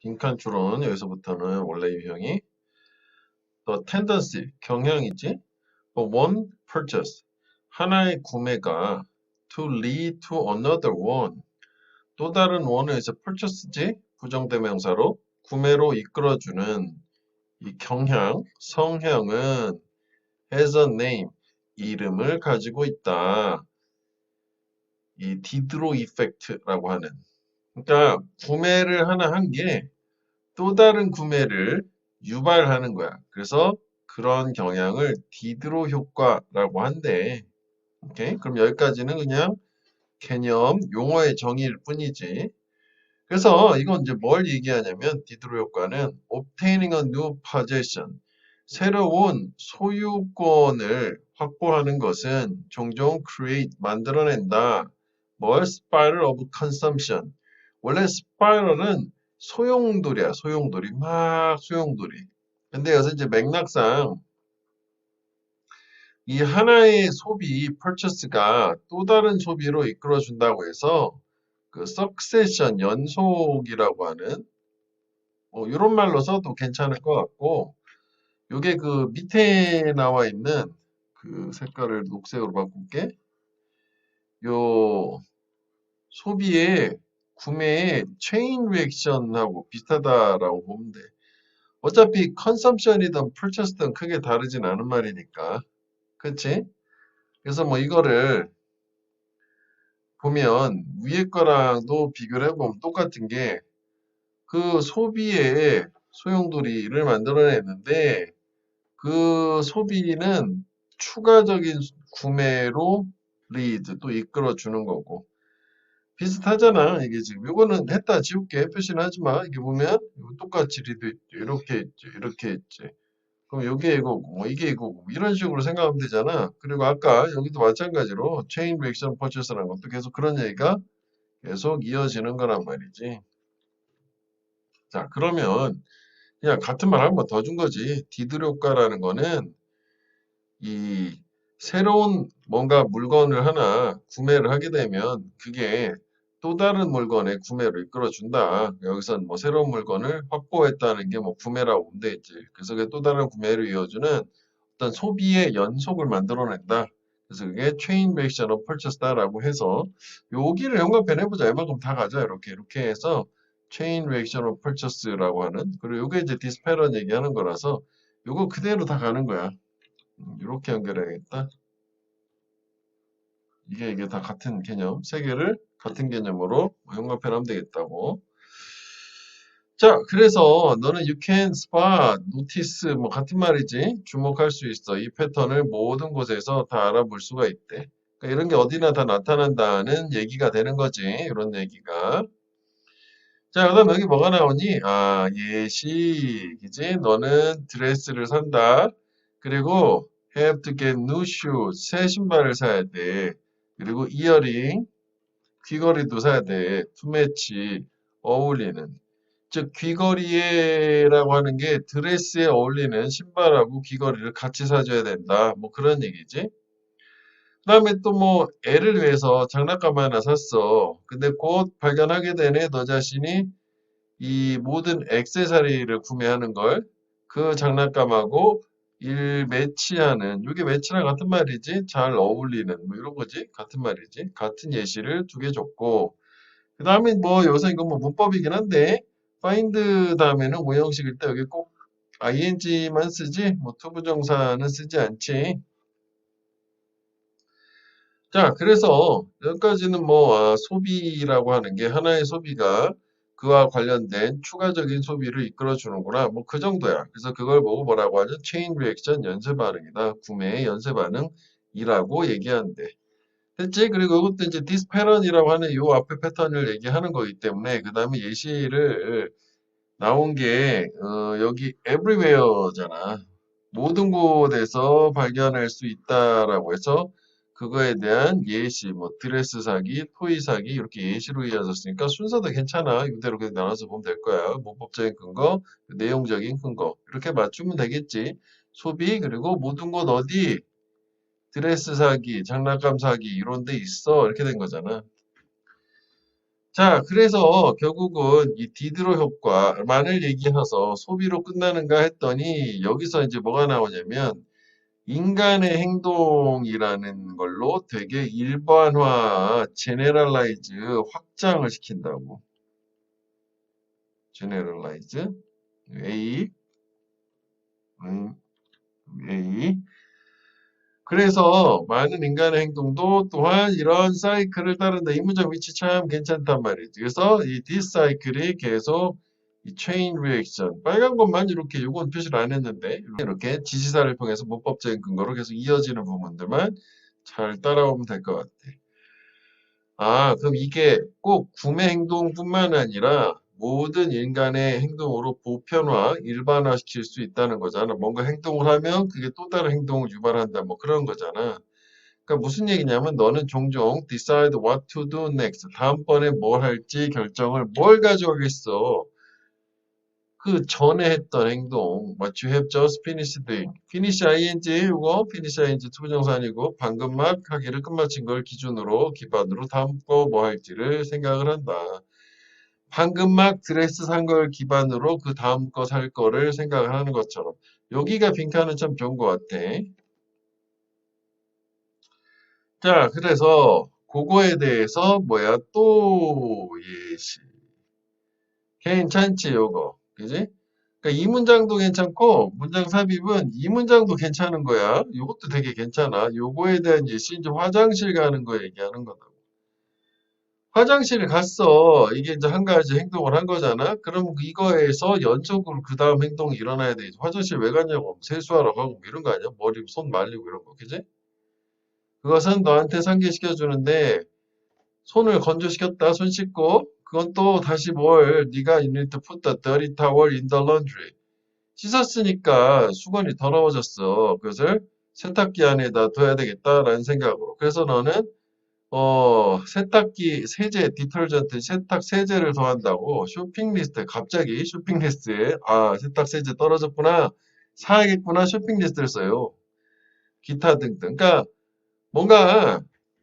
빈칸 추론 여기서부터는 원래 유형이 또 tendency 경향이지. 또 one purchase 하나의 구매가 to lead to another one 또 다른 one에서 purchase지 부정대명사로 구매로 이끌어주는 이 경향 성향은 has a name 이름을 가지고 있다. 이 디드로 이펙트라고 하는 그러니까 구매를 하나 한 게 또 다른 구매를 유발하는 거야. 그래서 그런 경향을 디드로 효과라고 한대. 오케이? 그럼 여기까지는 그냥 개념, 용어의 정의일 뿐이지. 그래서 이건 이제 뭘 얘기하냐면 디드로 효과는 obtaining a new possession 새로운 소유권을 확보하는 것은 종종 create 만들어낸다. 뭘 spiral of consumption 원래 spiral은 소용돌이야. 소용돌이 막 소용돌이. 근데 여기서 이제 맥락상 이 하나의 소비 purchase가 또 다른 소비로 이끌어준다고 해서 그 succession 연속이라고 하는 이런 말로 써도 괜찮을 것 같고 요게 그 밑에 나와 있는 그 색깔을 녹색으로 바꿀게. 요 소비의 구매의 체인 리액션하고 비슷하다라고 보면 돼. 어차피 컨섬션이든 purchase든 크게 다르진 않은 말이니까. 그치? 그래서 뭐 이거를 보면 위에 거랑도 비교를 해보면 똑같은 게 그 소비의 소용돌이를 만들어냈는데 그 소비는 추가적인 구매로 리드 또 이끌어 주는 거고 비슷하잖아 이게 지금 이거는 했다 지울게 표시는 하지 마 이게 보면 이거 똑같이 리드 있죠 이렇게 있죠 이렇게 있지 그럼 이게 이거고 뭐 이게 이거고 이런 식으로 생각하면 되잖아 그리고 아까 여기도 마찬가지로 체인 리액션 퍼체스라는 것도 계속 그런 얘기가 계속 이어지는 거란 말이지 자 그러면 그냥 같은 말 한 번 더 준 거지 디드 효과라는 거는 이 새로운 뭔가 물건을 하나 구매를 하게 되면 그게 또 다른 물건의 구매를 이끌어준다. 여기서는 뭐 새로운 물건을 확보했다는 게 뭐 구매라고 보면 되겠지. 그래서 그게 또 다른 구매를 이어주는 어떤 소비의 연속을 만들어낸다. 그래서 그게 chain reaction of purchase다라고 해서 여기를 연관편해보자. 이만큼 다 가자. 이렇게 해서 chain reaction of purchase라고 하는 그리고 이게 이제 disparate 얘기하는 거라서 이거 그대로 다 가는 거야. 이렇게 연결해야겠다. 이게 다 같은 개념, 세 개를 같은 개념으로 연관편하면 되겠다고. 자, 그래서 너는 you can spot, notice 뭐 같은 말이지. 주목할 수 있어. 이 패턴을 모든 곳에서 다 알아볼 수가 있대. 그러니까 이런 게 어디나 다 나타난다는 얘기가 되는 거지. 이런 얘기가. 자, 그다음 여기 뭐가 나오니? 아, 예시이지. 너는 드레스를 산다. 그리고 have to get new shoes. 새 신발을 사야 돼. 그리고 이어링, 귀걸이도 사야 돼. to match, 어울리는. 즉, 귀걸이라고 하는 게 드레스에 어울리는 신발하고 귀걸이를 같이 사줘야 된다. 뭐 그런 얘기지. 그 다음에 또 뭐 애를 위해서 장난감 하나 샀어. 근데 곧 발견하게 되네. 너 자신이 이 모든 액세서리를 구매하는 걸 그 장난감하고 일 매치하는 이게 매치랑 같은 말이지 잘 어울리는 뭐 이런 거지 같은 말이지 같은 예시를 두 개 줬고 그 다음에 뭐 여기서 이건 뭐 문법이긴 한데 find 다음에는 오형식일 때 여기 꼭 ing만 쓰지 뭐 투부정사는 쓰지 않지 자, 그래서 여기까지는 뭐 소비라고 하는 게 하나의 소비가 그와 관련된 추가적인 소비를 이끌어 주는구나. 뭐 그 정도야. 그래서 그걸 보고 뭐라고 하죠? 체인 리액션 연쇄 반응이다. 구매의 연쇄 반응이라고 얘기하는데. 됐지? 그리고 이것도 이제 디스 패턴이라고 하는 요 앞에 패턴을 얘기하는 거기 때문에 그 다음에 예시를 나온 게 여기 everywhere잖아. 모든 곳에서 발견할 수 있다라고 해서 그거에 대한 예시, 뭐 드레스 사기, 토이 사기 이렇게 예시로 이어졌으니까 순서도 괜찮아. 이대로 그냥 나눠서 보면 될 거야. 문법적인 근거, 내용적인 근거 이렇게 맞추면 되겠지. 소비 그리고 모든 곳 어디 드레스 사기, 장난감 사기 이런 데 있어 이렇게 된 거잖아. 자, 그래서 결국은 이 디드로 효과만을 얘기해서 소비로 끝나는가 했더니 여기서 이제 뭐가 나오냐면 인간의 행동이라는 걸로 되게 일반화, 제네럴라이즈, 확장을 시킨다고. 제네럴라이즈, A, 음, A. 그래서 많은 인간의 행동도 또한 이런 사이클을 따른다. 이 문장 위치 참 괜찮단 말이지. 그래서 이 this 사이클이 계속 이 체인 리액션 빨간 것만 이렇게 요건 표시를 안 했는데 이렇게 지시사를 통해서 문법적인 근거로 계속 이어지는 부분들만 잘 따라오면 될 것 같아. 아, 그럼 이게 꼭 구매 행동뿐만 아니라 모든 인간의 행동으로 보편화, 일반화시킬 수 있다는 거잖아. 뭔가 행동을 하면 그게 또 다른 행동을 유발한다. 뭐 그런 거잖아. 그러니까 무슨 얘기냐면 너는 종종 decide what to do next. 다음번에 뭘 할지 결정을 뭘 가져가겠어. 그 전에 했던 행동, what you have just finished doing. finish ing 이거 finish ing 투부정사니고 방금 막 하기를 끝마친 걸 기반으로 다음 거 뭐 할지를 생각을 한다. 방금 막 드레스 산 걸 기반으로 그 다음 거 살 거를 생각을 하는 것처럼. 여기가 빈칸은 참 좋은 것 같아. 자, 그래서 그거에 대해서 뭐야 또 예시. 괜찮지 요거. 그지? 그러니까 이 문장도 괜찮고 문장 삽입은 이 문장도 괜찮은 거야. 요것도 되게 괜찮아. 요거에 대한 예시 이제 화장실 가는 거 얘기하는 거다. 화장실을 갔어. 이게 이제 한 가지 행동을 한 거잖아. 그럼 이거에서 연속으로 그 다음 행동이 일어나야 돼. 화장실 왜 갔냐고 세수하러 가고 뭐 이런 거 아니야? 머리 손 말리고 이런 거. 그지? 그것은 너한테 상기시켜 주는데 손을 건조시켰다. 손 씻고 그건 또 다시 뭘 네가 you need to put the dirty towel in the laundry. 씻었으니까 수건이 더러워졌어. 그것을 세탁기 안에다 둬야 되겠다라는 생각으로. 그래서 너는 세탁기 세제, 디터전트, 세탁 세제를 더한다고 쇼핑 리스트에 갑자기 쇼핑 리스트에 세탁 세제 떨어졌구나. 사야겠구나 쇼핑 리스트를 써요. 기타 등등. 그러니까 뭔가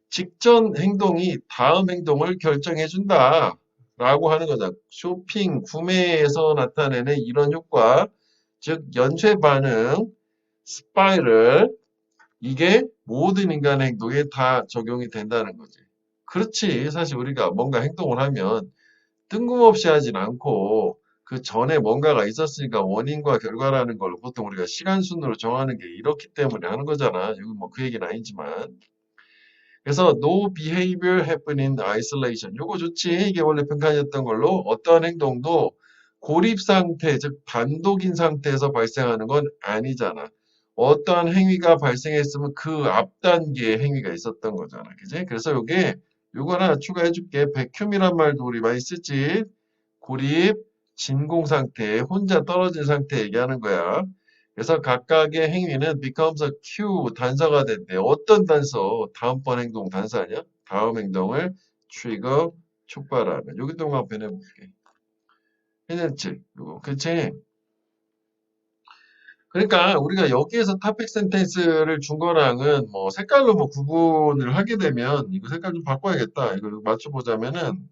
직전 행동이 다음 행동을 결정해 준다. 라고 하는 거죠. 쇼핑, 구매에서 나타내는 이런 효과, 즉 연쇄 반응, 스파이럴, 이게 모든 인간의 행동에 다 적용이 된다는 거지. 그렇지. 사실 우리가 뭔가 행동을 하면 뜬금없이 하진 않고 그 전에 뭔가가 있었으니까 원인과 결과라는 걸 보통 우리가 시간 순으로 정하는 게 이렇기 때문에 하는 거잖아. 여기 뭐 그 얘기는 아니지만. 그래서 no behavior happen in isolation. 요거 좋지. 이게 원래 평가였던 걸로 어떠한 행동도 고립 상태, 즉 단독인 상태에서 발생하는 건 아니잖아. 어떠한 행위가 발생했으면 그 앞 단계의 행위가 있었던 거잖아. 그지? 그래서 요거 하나 추가해 줄게. 백큐이란 말도 우리 많이 쓰지. 고립, 진공 상태, 혼자 떨어진 상태 얘기하는 거야. 그래서 각각의 행위는 becomes a cue, 단서가 된대. 어떤 단서? 다음번 행동 단서 아니야? 다음 행동을 trigger, 촉발하는. 여기 동안 변해볼게. 해냈지? 이거. 그치? 그러니까 우리가 여기에서 topic sentence를 준 거랑은 뭐 색깔로 뭐 구분을 하게 되면 이거 색깔 좀 바꿔야겠다. 이거 맞춰보자면은,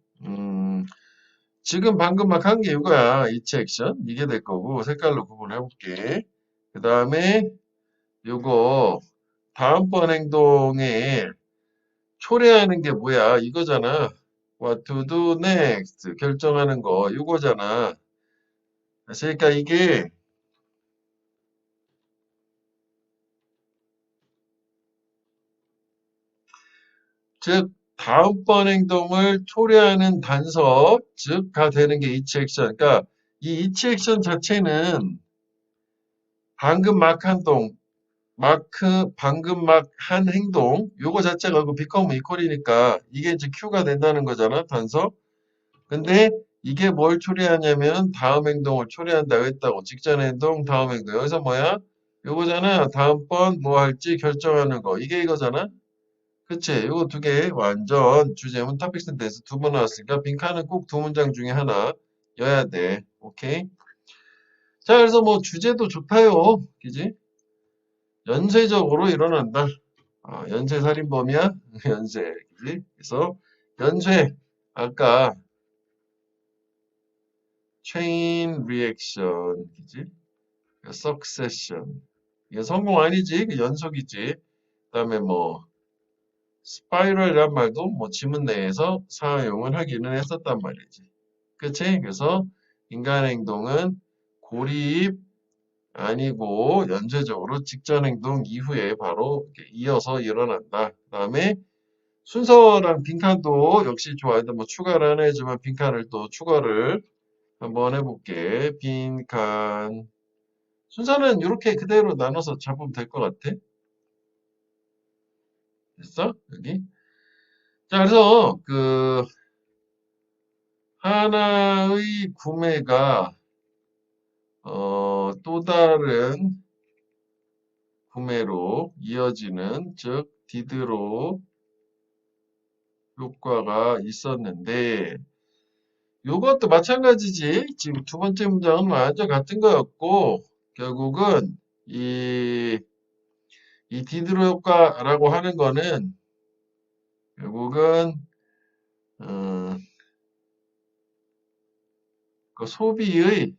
지금 방금 막 한 게 이거야. each action. 이게 될 거고 색깔로 구분해 볼게. 그 다음에 요거 다음번 행동에 초래하는 게 뭐야? 이거잖아. What to do next. 결정하는 거. 이거잖아. 그러니까 이게 즉 다음번 행동을 초래하는 단서 즉가 되는 게 each action. 그러니까 이 each action 자체는 방금 막 한 동, 방금 막 한 행동, 요거 자체가 그 become equal이니까 이게 이제 Q가 된다는 거잖아, 단서. 근데 이게 뭘 초래하냐면 다음 행동을 초래한다고 했다고. 직전 행동, 다음 행동. 여기서 뭐야? 요거잖아. 다음번 뭐 할지 결정하는 거. 이게 이거잖아. 그치? 요거 두 개 완전 주제문 토픽 센텐스 두 번 나왔으니까 빈칸은 꼭 두 문장 중에 하나 여야 돼. 오케이? 자, 그래서 뭐 주제도 좋다요. 그지? 연쇄적으로 일어난다. 연쇄살인범이야? 연쇄. 그지? 그래서 연쇄. 아까 chain reaction, 그지? succession. 이게 성공 아니지? 그 연속이지. 그다음에 뭐 스파이럴이란 말도 뭐 지문 내에서 사용을 하기는 했었단 말이지. 그치? 그래서 인간의 행동은 고립 아니고 연쇄적으로 직전 행동 이후에 바로 이렇게 이어서 일어난다. 그 다음에 순서랑 빈칸도 역시 좋아요. 뭐 추가를 안 해주면 빈칸을 또 추가를 한번 해볼게. 빈칸. 순서는 이렇게 그대로 나눠서 잡으면 될 것 같아. 됐어? 여기. 자, 그래서 그 하나의 구매가 또 다른 구매로 이어지는 즉 디드로 효과가 있었는데 요것도 마찬가지지. 지금 두 번째 문장은 완전 같은 거였고 결국은 이 디드로 효과라고 하는 거는 결국은 그 소비의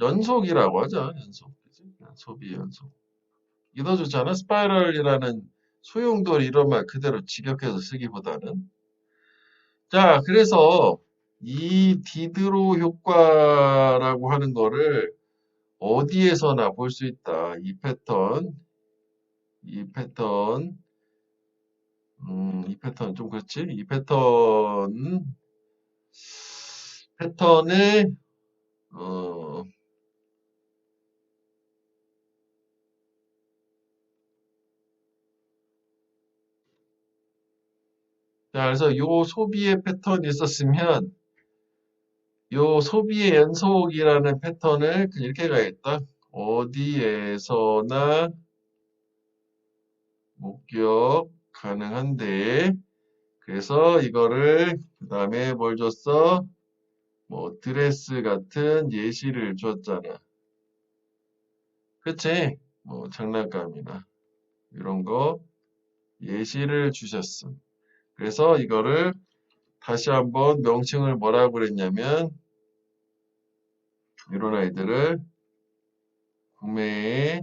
연속이라고 하죠. 연속. 그치? 소비 연속. 이게 더 좋잖아. 스파이럴이라는 소용돌이 이런 말 그대로 직역해서 쓰기보다는. 자, 그래서 이 디드로 효과라고 하는 거를 어디에서나 볼 수 있다. 이 패턴 좀 그렇지? 이 패턴에 어, 자, 그래서 요 소비의 패턴이 있었으면 요 소비의 연속이라는 패턴을 이렇게 가야겠다. 어디에서나 목격 가능한데 그래서 이거를 그 다음에 뭘 줬어? 뭐 드레스 같은 예시를 줬잖아. 그치? 뭐 장난감이나 이런 거 예시를 주셨음. 그래서 이거를 다시 한번 명칭을 뭐라고 그랬냐면 이런 아이들을 구매의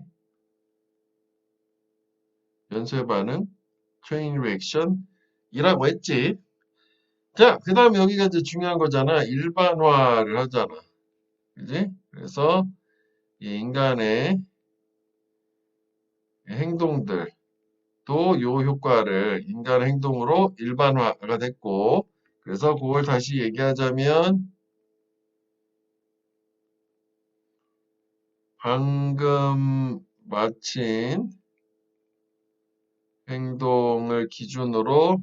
연쇄 반응, 체인 리액션이라고 했지. 자, 그 다음 여기가 이제 중요한 거잖아. 일반화를 하잖아. 그지? 그래서 이 인간의 행동들 또 요 효과를 인간 행동으로 일반화가 됐고 그래서 그걸 다시 얘기하자면 방금 마친 행동을 기준으로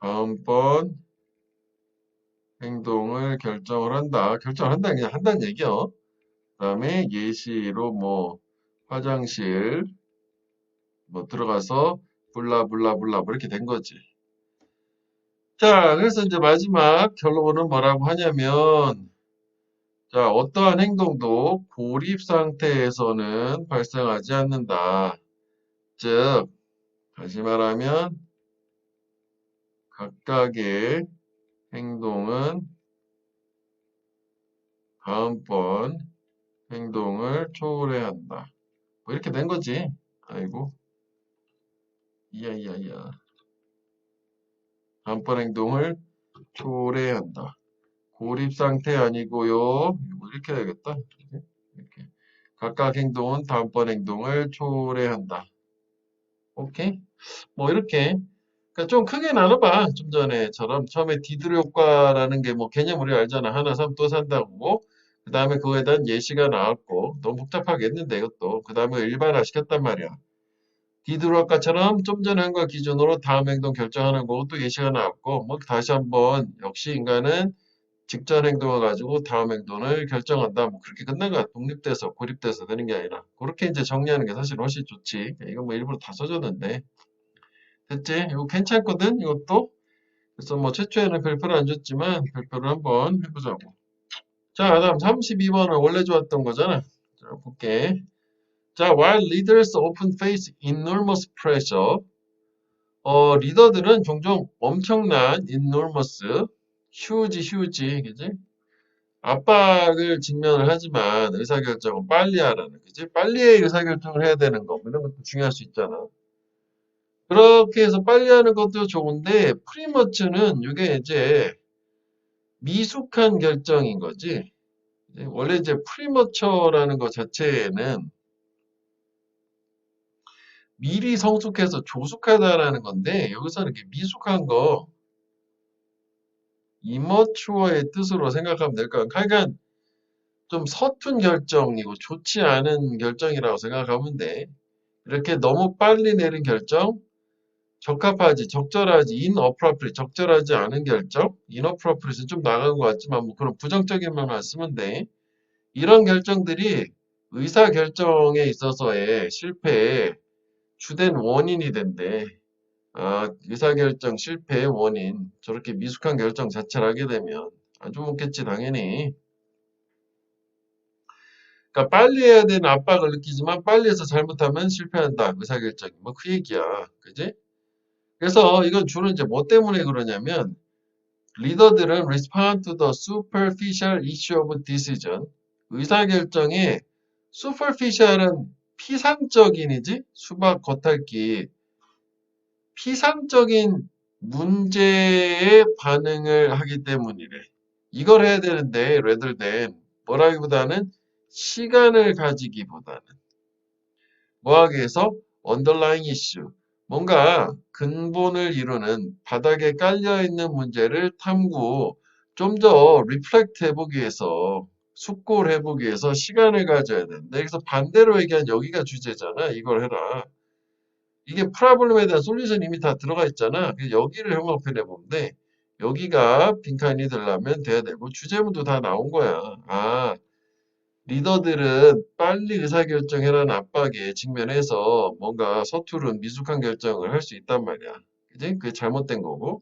다음번 행동을 결정을 한다. 결정을 한다. 그냥 한다는 얘기요. 그 다음에 예시로 뭐 화장실 뭐 들어가서 블라블라블라 뭐 이렇게 된 거지. 자, 그래서 이제 마지막 결론은 뭐라고 하냐면 자, 어떠한 행동도 고립 상태에서는 발생하지 않는다. 즉, 다시 말하면 각각의 행동은 다음번 행동을 초래한다. 뭐 이렇게 된 거지. 아이고, 이야. 다음번 행동을 초래한다. 고립 상태 아니고요. 뭐 이렇게 해야겠다. 이렇게. 각각 행동은 다음번 행동을 초래한다. 오케이? 뭐 이렇게 그러니까 좀 크게 나눠봐. 좀 전에처럼 처음에 디드로 효과라는 게 뭐 개념 우리 알잖아. 하나 사면 또 산다고. 그 다음에 그거에 대한 예시가 나왔고 너무 복잡하게 했는데 이것도 그 다음에 일반화 시켰단 말이야. 디드로 효과처럼 좀 전에 한 거 기준으로 다음 행동 결정하는 거또 예시가 나왔고 뭐 다시 한번 역시 인간은 직전 행동을 가지고 다음 행동을 결정한다. 뭐 그렇게 끝난 거야. 독립돼서 고립돼서 되는 게 아니라 그렇게 이제 정리하는 게 사실 훨씬 좋지. 이거 뭐 일부러 다 써줬는데 됐지? 이거 괜찮거든 이것도. 그래서 뭐 최초에는 별표를 안 줬지만 별표를 한번 해보자고. 자, 다음 32번은 원래 좋았던 거잖아. 자, 볼게. 자, while leaders often face enormous pressure, 리더들은 종종 엄청난 enormous, 휴지, 그지? 압박을 직면을 하지만 의사결정은 빨리 하라는, 그지? 빨리 의사결정을 해야 되는 거, 뭐 이런 것도 중요할 수 있잖아. 그렇게 해서 빨리 하는 것도 좋은데, 프리머츠는 이게 이제 미숙한 결정인 거지. 원래 이제 프리머처라는 것 자체는 미리 성숙해서 조숙하다라는 건데, 여기서는 이렇게 미숙한 거, 이머추어의 뜻으로 생각하면 될 거야. 그러니까 좀 서툰 결정이고 좋지 않은 결정이라고 생각하면 돼. 이렇게 너무 빨리 내린 결정, 적절하지, inappropriate, 적절하지 않은 결정, inappropriate는 좀 나간 것 같지만 뭐 그런 부정적인 말만 쓰면 돼. 이런 결정들이 의사 결정에 있어서의 실패의 주된 원인이 된대. 아, 의사결정 실패의 원인. 저렇게 미숙한 결정 자체를 하게 되면 아주 못겠지, 당연히. 그러니까 빨리 해야 되는 압박을 느끼지만 빨리 해서 잘못하면 실패한다. 의사결정이. 뭐 그 얘기야. 그지? 그래서 이건 주로 이제 뭐 때문에 그러냐면 리더들은 respond to the superficial issue of decision. 의사결정에 superficial은 피상적인이지? 수박 겉핥기. 피상적인 문제에 반응을 하기 때문이래. 이걸 해야 되는데, rather than 뭐라기보다는 시간을 가지기보다는 뭐 하기 위해서 underlying issue, 뭔가 근본을 이루는 바닥에 깔려있는 문제를 탐구, 좀 더 reflect 해보기 위해서 숙고를 해보기 위해서 시간을 가져야 된다. 여기서 반대로 얘기한 여기가 주제잖아. 이걸 해라. 이게 프로블럼에 대한 솔루션이 이미 다 들어가 있잖아. 그래서 여기를 형광펜해 보면 돼. 여기가 빈칸이 되려면 돼야 되고 주제문도 다 나온 거야. 아, 리더들은 빨리 의사결정해라는 압박에 직면해서 뭔가 서투른 미숙한 결정을 할 수 있단 말이야. 그지? 그게 잘못된 거고.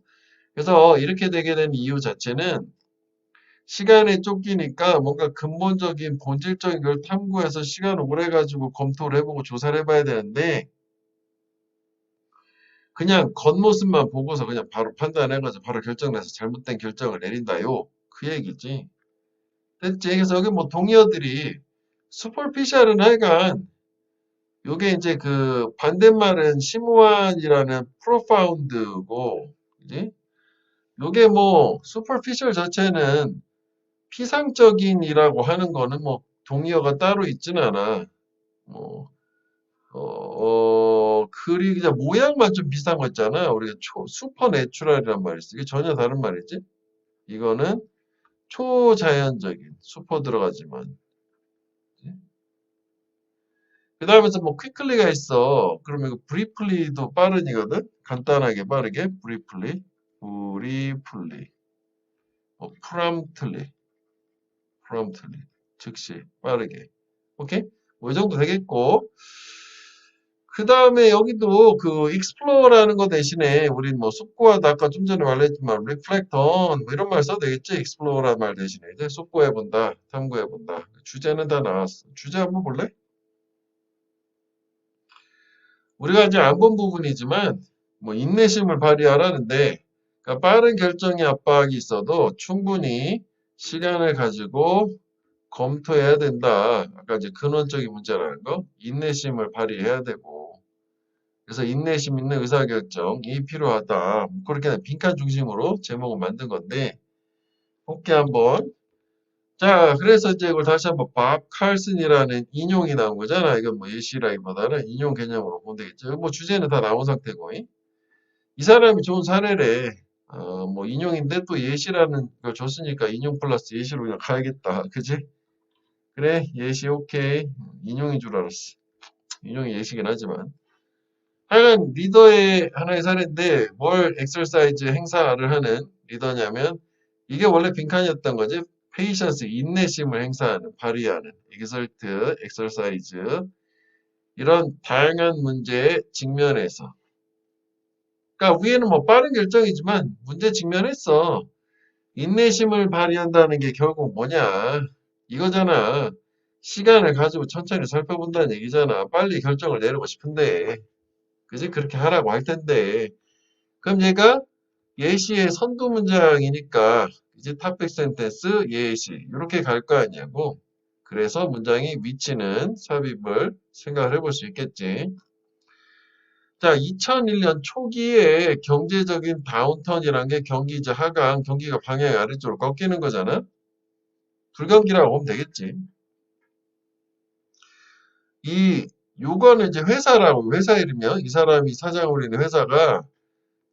그래서 이렇게 되게 된 이유 자체는 시간에 쫓기니까 뭔가 근본적인 본질적인 걸 탐구해서 시간 오래 가지고 검토를 해보고 조사를 해봐야 되는데 그냥 겉모습만 보고서 그냥 바로 판단해가지고 바로 결정내서 잘못된 결정을 내린다요. 그 얘기지. 됐지? 그래서 여기 뭐 동의어들이 superficial은 하여간 요게 이제 그 반대말은 심오한이라는 profound고 그지? 요게 뭐 superficial 자체는 피상적인이라고 하는 거는 뭐 동의어가 따로 있진 않아. 뭐 글이 그냥 모양만 좀 비슷한 거 있잖아. 우리가 슈퍼 내추럴이란 말이 있어. 이게 전혀 다른 말이지. 이거는 초자연적인, 슈퍼 들어가지만. 그 다음에서 뭐 quickly가 있어. 그러면 이거 briefly도 빠른이거든. 간단하게 빠르게 briefly, 뭐 promptly, 즉시 빠르게. 오케이? 뭐 이 정도 되겠고. 그 다음에 여기도 그 explor라는 거 대신에 우린 뭐 숙고하다 아까 좀 전에 말했지만 reflect on 뭐 이런 말 써도 되겠지. explore라는 말 대신에 이제 숙고해본다, 탐구해본다. 주제는 다 나왔어. 주제 한번 볼래? 우리가 이제 안 본 부분이지만 뭐 인내심을 발휘하라는데 그러니까 빠른 결정의 압박이 있어도 충분히 시간을 가지고 검토해야 된다. 아까 이제 근원적인 문제라는 거 인내심을 발휘해야 되고 그래서 인내심 있는 의사결정이 필요하다. 그렇게 빈칸 중심으로 제목을 만든 건데, 오케이 한번. 자, 그래서 이제 이걸 다시 한번 밥 칼슨이라는 인용이 나온 거잖아. 이건 뭐 예시라기보다는 인용 개념으로 보면 되겠죠. 뭐 주제는 다 나온 상태고. 이 사람이 좋은 사례래. 뭐 인용인데 또 예시라는 걸 줬으니까 인용 플러스 예시로 그냥 가야겠다. 그지? 그래, 예시 오케이. 인용인 줄 알았어. 인용이 예시긴 하지만. 하여간 리더의 하나의 사례인데 뭘 엑서사이즈 행사를 하는 리더냐면 이게 원래 빈칸이었던 거지. 페이션스 인내심을 행사하는 발휘하는 exert, 엑서사이즈 이런 다양한 문제에 직면해서 그러니까 위에는 뭐 빠른 결정이지만 문제 직면했어. 인내심을 발휘한다는 게 결국 뭐냐 이거잖아. 시간을 가지고 천천히 살펴본다는 얘기잖아. 빨리 결정을 내리고 싶은데 그지? 그렇게 하라고 할 텐데. 그럼 얘가 예시의 선두 문장이니까 이제 topic sentence 예시 이렇게 갈 거 아니냐고. 그래서 문장이 위치는 삽입을 생각을 해볼 수 있겠지. 자, 2001년 초기에 경제적인 다운턴이란 게 경기 이제 하강, 경기가 방향이 아래쪽으로 꺾이는 거잖아. 불경기라고 보면 되겠지. 요거는 이제 회사라고, 회사 이름이면 이 사람이 사장으로 있는 회사가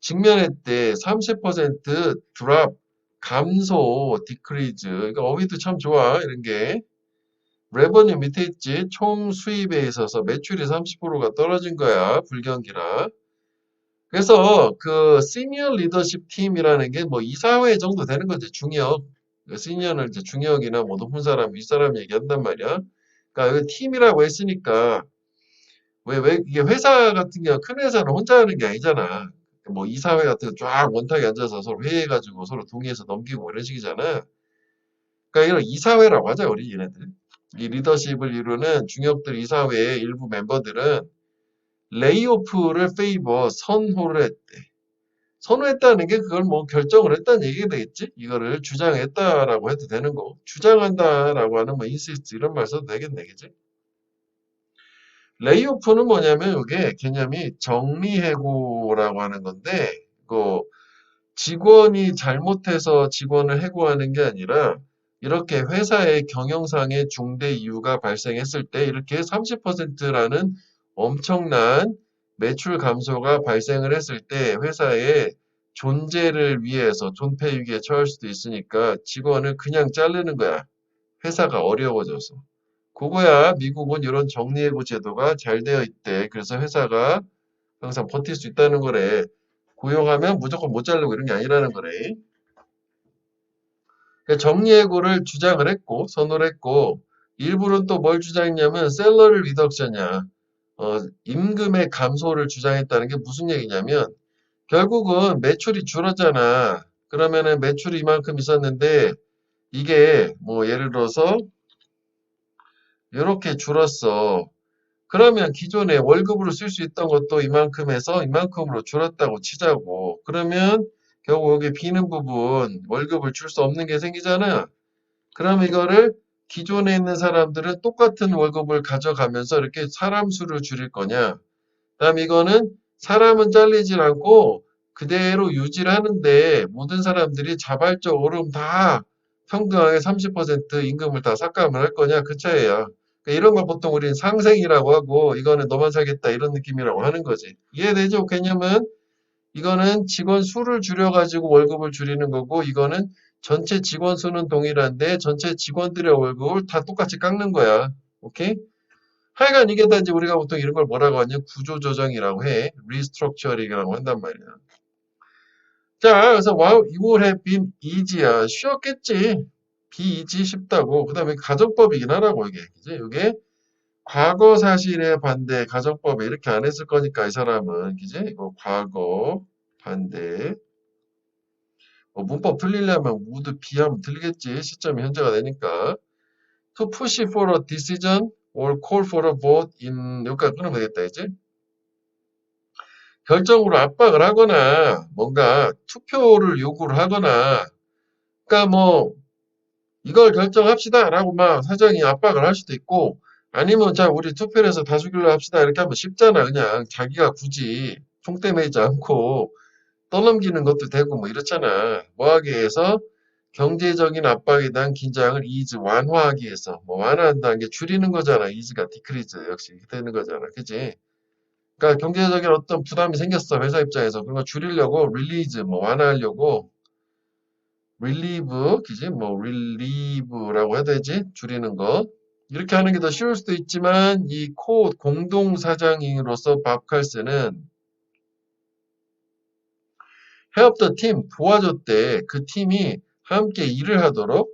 직면했대. 30% 드랍, 감소, 디크리즈. 그러니까 어휘도 참 좋아, 이런 게. 레버뉴 밑에 있지. 총 수입에 있어서 매출이 30%가 떨어진 거야. 불경기라. 그래서 그 시니어 리더십 팀이라는 게 뭐 이사회 정도 되는 거지. 중역. 시니어는 이제 중역이나 뭐 높은 사람, 윗사람 얘기한단 말이야. 그러니까 여기 팀이라고 했으니까 왜 이게 회사 같은 경우 큰 회사는 혼자 하는 게 아니잖아. 뭐 이사회 같은 거 쫙 원탁에 앉아서 서로 회의해가지고 서로 동의해서 넘기고 이런 식이잖아. 그러니까 이런 이사회라고 하자 우리 얘네들. 이 리더십을 이루는 중역들 이사회의 일부 멤버들은 레이오프를 페이버 선호를 했대. 선호했다는 게 그걸 뭐 결정을 했다는 얘기가 되겠지? 이거를 주장했다라고 해도 되는 거고. 주장한다라고 하는 뭐 인시스트 이런 말 써도 되겠네, 그지? 레이오프는 뭐냐면 이게 개념이 정리해고라고 하는 건데, 그 직원이 잘못해서 직원을 해고하는 게 아니라 이렇게 회사의 경영상의 중대 이유가 발생했을 때 이렇게 30%라는 엄청난 매출 감소가 발생을 했을 때 회사의 존재를 위해서 존폐 위기에 처할 수도 있으니까 직원을 그냥 자르는 거야. 회사가 어려워져서. 그거야 미국은 이런 정리해고 제도가 잘 되어 있대. 그래서 회사가 항상 버틸 수 있다는 거래. 고용하면 무조건 못 자르고 이런 게 아니라는 거래. 그러니까 정리해고를 주장을 했고 선호를 했고 일부는 또 뭘 주장했냐면 셀러리 리덕션이야. 임금의 감소를 주장했다는 게 무슨 얘기냐면 결국은 매출이 줄었잖아. 그러면은 매출이 이만큼 있었는데 이게 뭐 예를 들어서 이렇게 줄었어. 그러면 기존에 월급으로 쓸 수 있던 것도 이만큼에서 이만큼으로 줄었다고 치자고. 그러면 결국 여기 비는 부분 월급을 줄 수 없는 게 생기잖아. 그럼 이거를 기존에 있는 사람들은 똑같은 월급을 가져가면서 이렇게 사람 수를 줄일 거냐. 그다음 이거는 사람은 잘리질 않고 그대로 유지를 하는데 모든 사람들이 자발적으로 다 평등하게 30% 임금을 다 삭감을 할 거냐 그 차이야. 그러니까 이런 걸 보통 우리는 상생이라고 하고 이거는 너만 살겠다 이런 느낌이라고 하는 거지. 이해되죠? 개념은 이거는 직원 수를 줄여가지고 월급을 줄이는 거고 이거는 전체 직원 수는 동일한데 전체 직원들의 월급을 다 똑같이 깎는 거야. 오케이? 하여간 이게 다 이제 우리가 보통 이런 걸 뭐라고 하냐 구조조정이라고 해. 리스트럭처링이라고 한단 말이야. 자, 그래서 wow, it would have been easy야. 쉬웠겠지. be easy 쉽다고. 그 다음에 가정법이긴 하라고 이게. 그지? 이게 과거 사실에 반대 가정법에 이렇게 안 했을 거니까 이 사람은 그지? 이거 과거 반대. 문법 틀리려면 would be 하면 틀리겠지. 시점이 현재가 되니까. To push for a decision or call for a vote in 여기까지 끊으면 되겠다. 이제. 결정으로 압박을 하거나 뭔가 투표를 요구를 하거나 그러니까 뭐 이걸 결정합시다 라고 막 사장이 압박을 할 수도 있고 아니면 자 우리 투표를 해서 다수결로 합시다 이렇게 하면 쉽잖아. 그냥 자기가 굳이 총대 매지 않고 떠넘기는 것도 되고 뭐 이렇잖아. 뭐하기 위해서 경제적인 압박에 대한 긴장을 ease 완화하기 위해서 뭐 완화한다는 게 줄이는 거잖아. ease가 decrease 역시 이렇게 되는 거잖아. 그치? 그러니까 경제적인 어떤 부담이 생겼어. 회사 입장에서. 그런 거 줄이려고 release 뭐 완화하려고 relieve 그지? 뭐 relieve라고 해야 되지? 줄이는 거. 이렇게 하는 게 더 쉬울 수도 있지만 이 공동 사장으로서 밥 칼스는 help the team 도와줬대. 그 팀이 함께 일을 하도록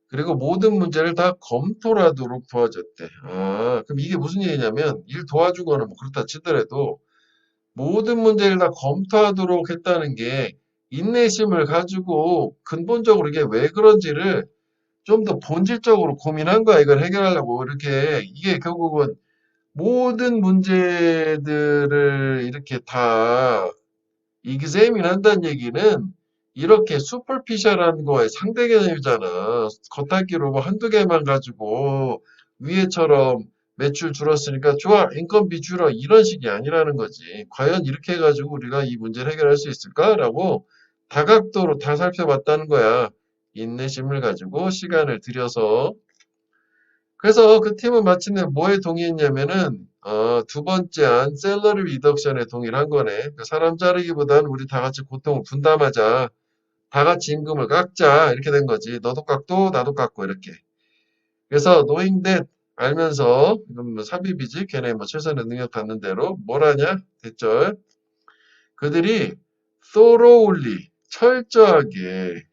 그리고 모든 문제를 다 검토를 하도록 도와줬대. 아, 그럼 이게 무슨 얘기냐면 일 도와준 거는 뭐 그렇다 치더라도 모든 문제를 다 검토하도록 했다는 게 인내심을 가지고 근본적으로 이게 왜 그런지를 좀 더 본질적으로 고민한 거야. 이걸 해결하려고. 이렇게, 이게 결국은 모든 문제들을 이렇게 다 examine 한다는 얘기는 이렇게 슈퍼피셜한 거에 상대 개념이잖아. 겉핥기로 뭐 한두 개만 가지고 위에처럼 매출 줄었으니까 좋아, 인건비 줄어. 이런 식이 아니라는 거지. 과연 이렇게 해가지고 우리가 이 문제를 해결할 수 있을까라고 다각도로 다 살펴봤다는 거야. 인내심을 가지고 시간을 들여서. 그래서 그 팀은 마침내 뭐에 동의했냐면은 두 번째 안 셀러리 리덕션에 동의를 한 거네. 그 사람 자르기보다는 우리 다 같이 고통을 분담하자. 다 같이 임금을 깎자. 이렇게 된 거지. 너도 깎고 나도 깎고 이렇게. 그래서 knowing that 알면서 이건 뭐 삽입이지. 걔네 뭐 최선의 능력 갖는 대로 뭘 하냐? 됐죠? 그들이 thoroughly 철저하게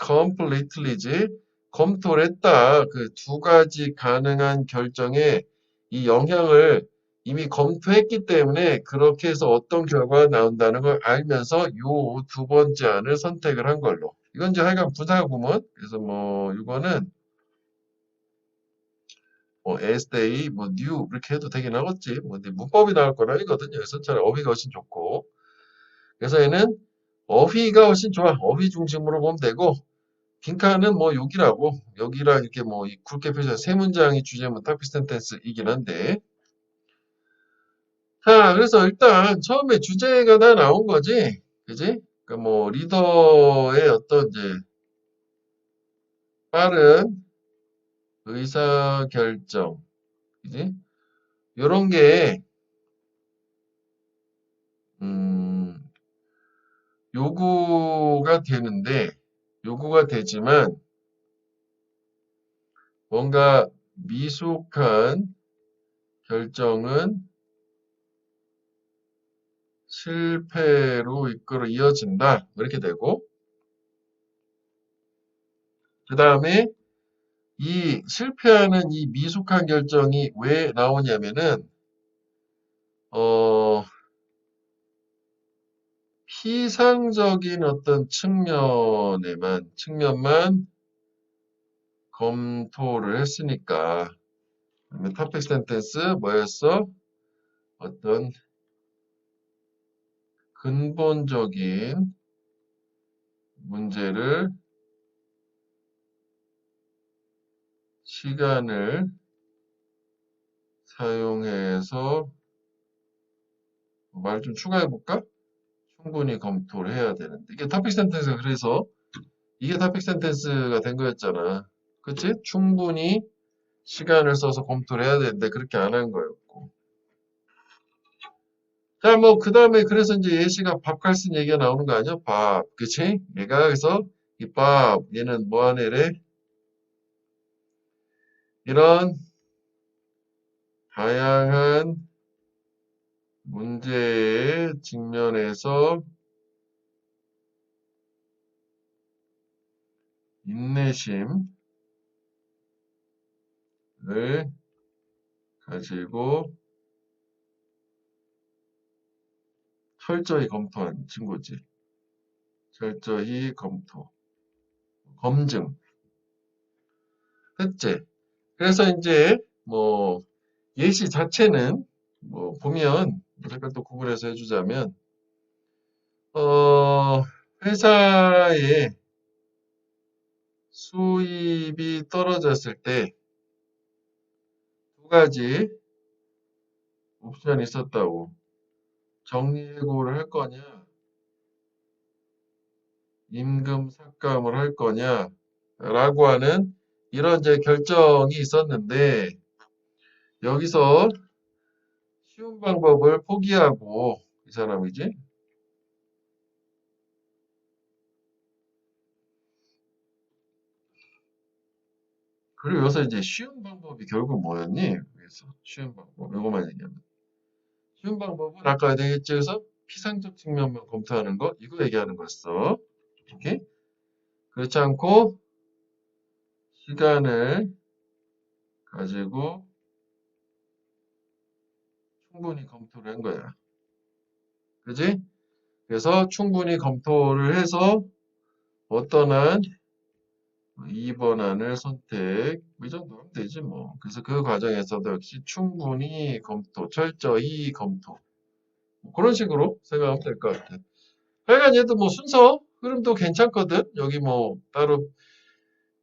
completely지 검토를 했다. 그 두 가지 가능한 결정에 이 영향을 이미 검토했기 때문에 그렇게 해서 어떤 결과가 나온다는 걸 알면서 요 두 번째 안을 선택을 한 걸로. 이건 이제 하여간 부사구문. 그래서 뭐 이거는 뭐 as 뭐 new 이렇게 해도 되긴 하겠지. 뭐 근데 문법이 나올 건 아니거든요. 그래서 차라리 어휘가 훨씬 좋고. 그래서 얘는 어휘가 훨씬 좋아. 어휘 중심으로 보면 되고 빈칸은 뭐 여기라고 여기랑 이렇게 뭐 굵게 표시한 세 문장이 주제면 topic sentence이긴 한데 자 그래서 일단 처음에 주제가 다 나온 거지 그지? 그러니까 뭐 리더의 어떤 이제 빠른 의사결정 그지? 요런 게 음, 요구가 되는데 요구가 되지만 뭔가 미숙한 결정은 실패로 이끌어 이어진다. 이렇게 되고 그 다음에 이 실패하는 이 미숙한 결정이 왜 나오냐면은 어, 피상적인 어떤 측면만 검토를 했으니까 그다음에 토픽 센텐스 뭐였어? 어떤 근본적인 문제를 시간을 사용해서 말 좀 추가해 볼까? 충분히 검토를 해야 되는데 이게 토픽 센텐스가 그래서 이게 토픽 센텐스가 된 거였잖아. 그치? 충분히 시간을 써서 검토를 해야 되는데 그렇게 안 한 거였고. 자, 뭐 그 다음에 그래서 이제 예시가 밥칼슨 얘기가 나오는 거 아니야? 밥, 그치? 얘가 그래서 이 밥, 얘는 뭐 하는 애래? 이런 다양한 문제에 직면해서 인내심을 가지고 철저히 검토한 친구지. 철저히 검토, 검증, 했지. 그래서 이제 뭐 예시 자체는 뭐 보면 잠깐 또 구글에서 해주자면 회사의 수입이 떨어졌을 때 두 가지 옵션이 있었다고. 정리해고를 할 거냐, 임금 삭감을 할 거냐, 라고 하는 이런 이제 결정이 있었는데, 여기서 쉬운 방법을 포기하고, 이 사람이지? 그리고 여기서 이제 쉬운 방법이 결국 뭐였니? 그래서 쉬운 방법, 이거만 얘기하면. 쉬운 방법은 아까 얘기했지. 그래서 피상적 측면만 검토하는 거, 이거 얘기하는 거였어. 오케이? 그렇지 않고, 시간을 가지고 충분히 검토를 한 거야. 그지? 그래서 충분히 검토를 해서 어떤 안, 2번 안을 선택, 이 정도 하면 되지 뭐. 그래서 그 과정에서도 역시 충분히 검토, 철저히 검토. 뭐 그런 식으로 생각하면 될 것 같아. 하여간 얘도 뭐 순서 흐름도 괜찮거든. 여기 뭐 따로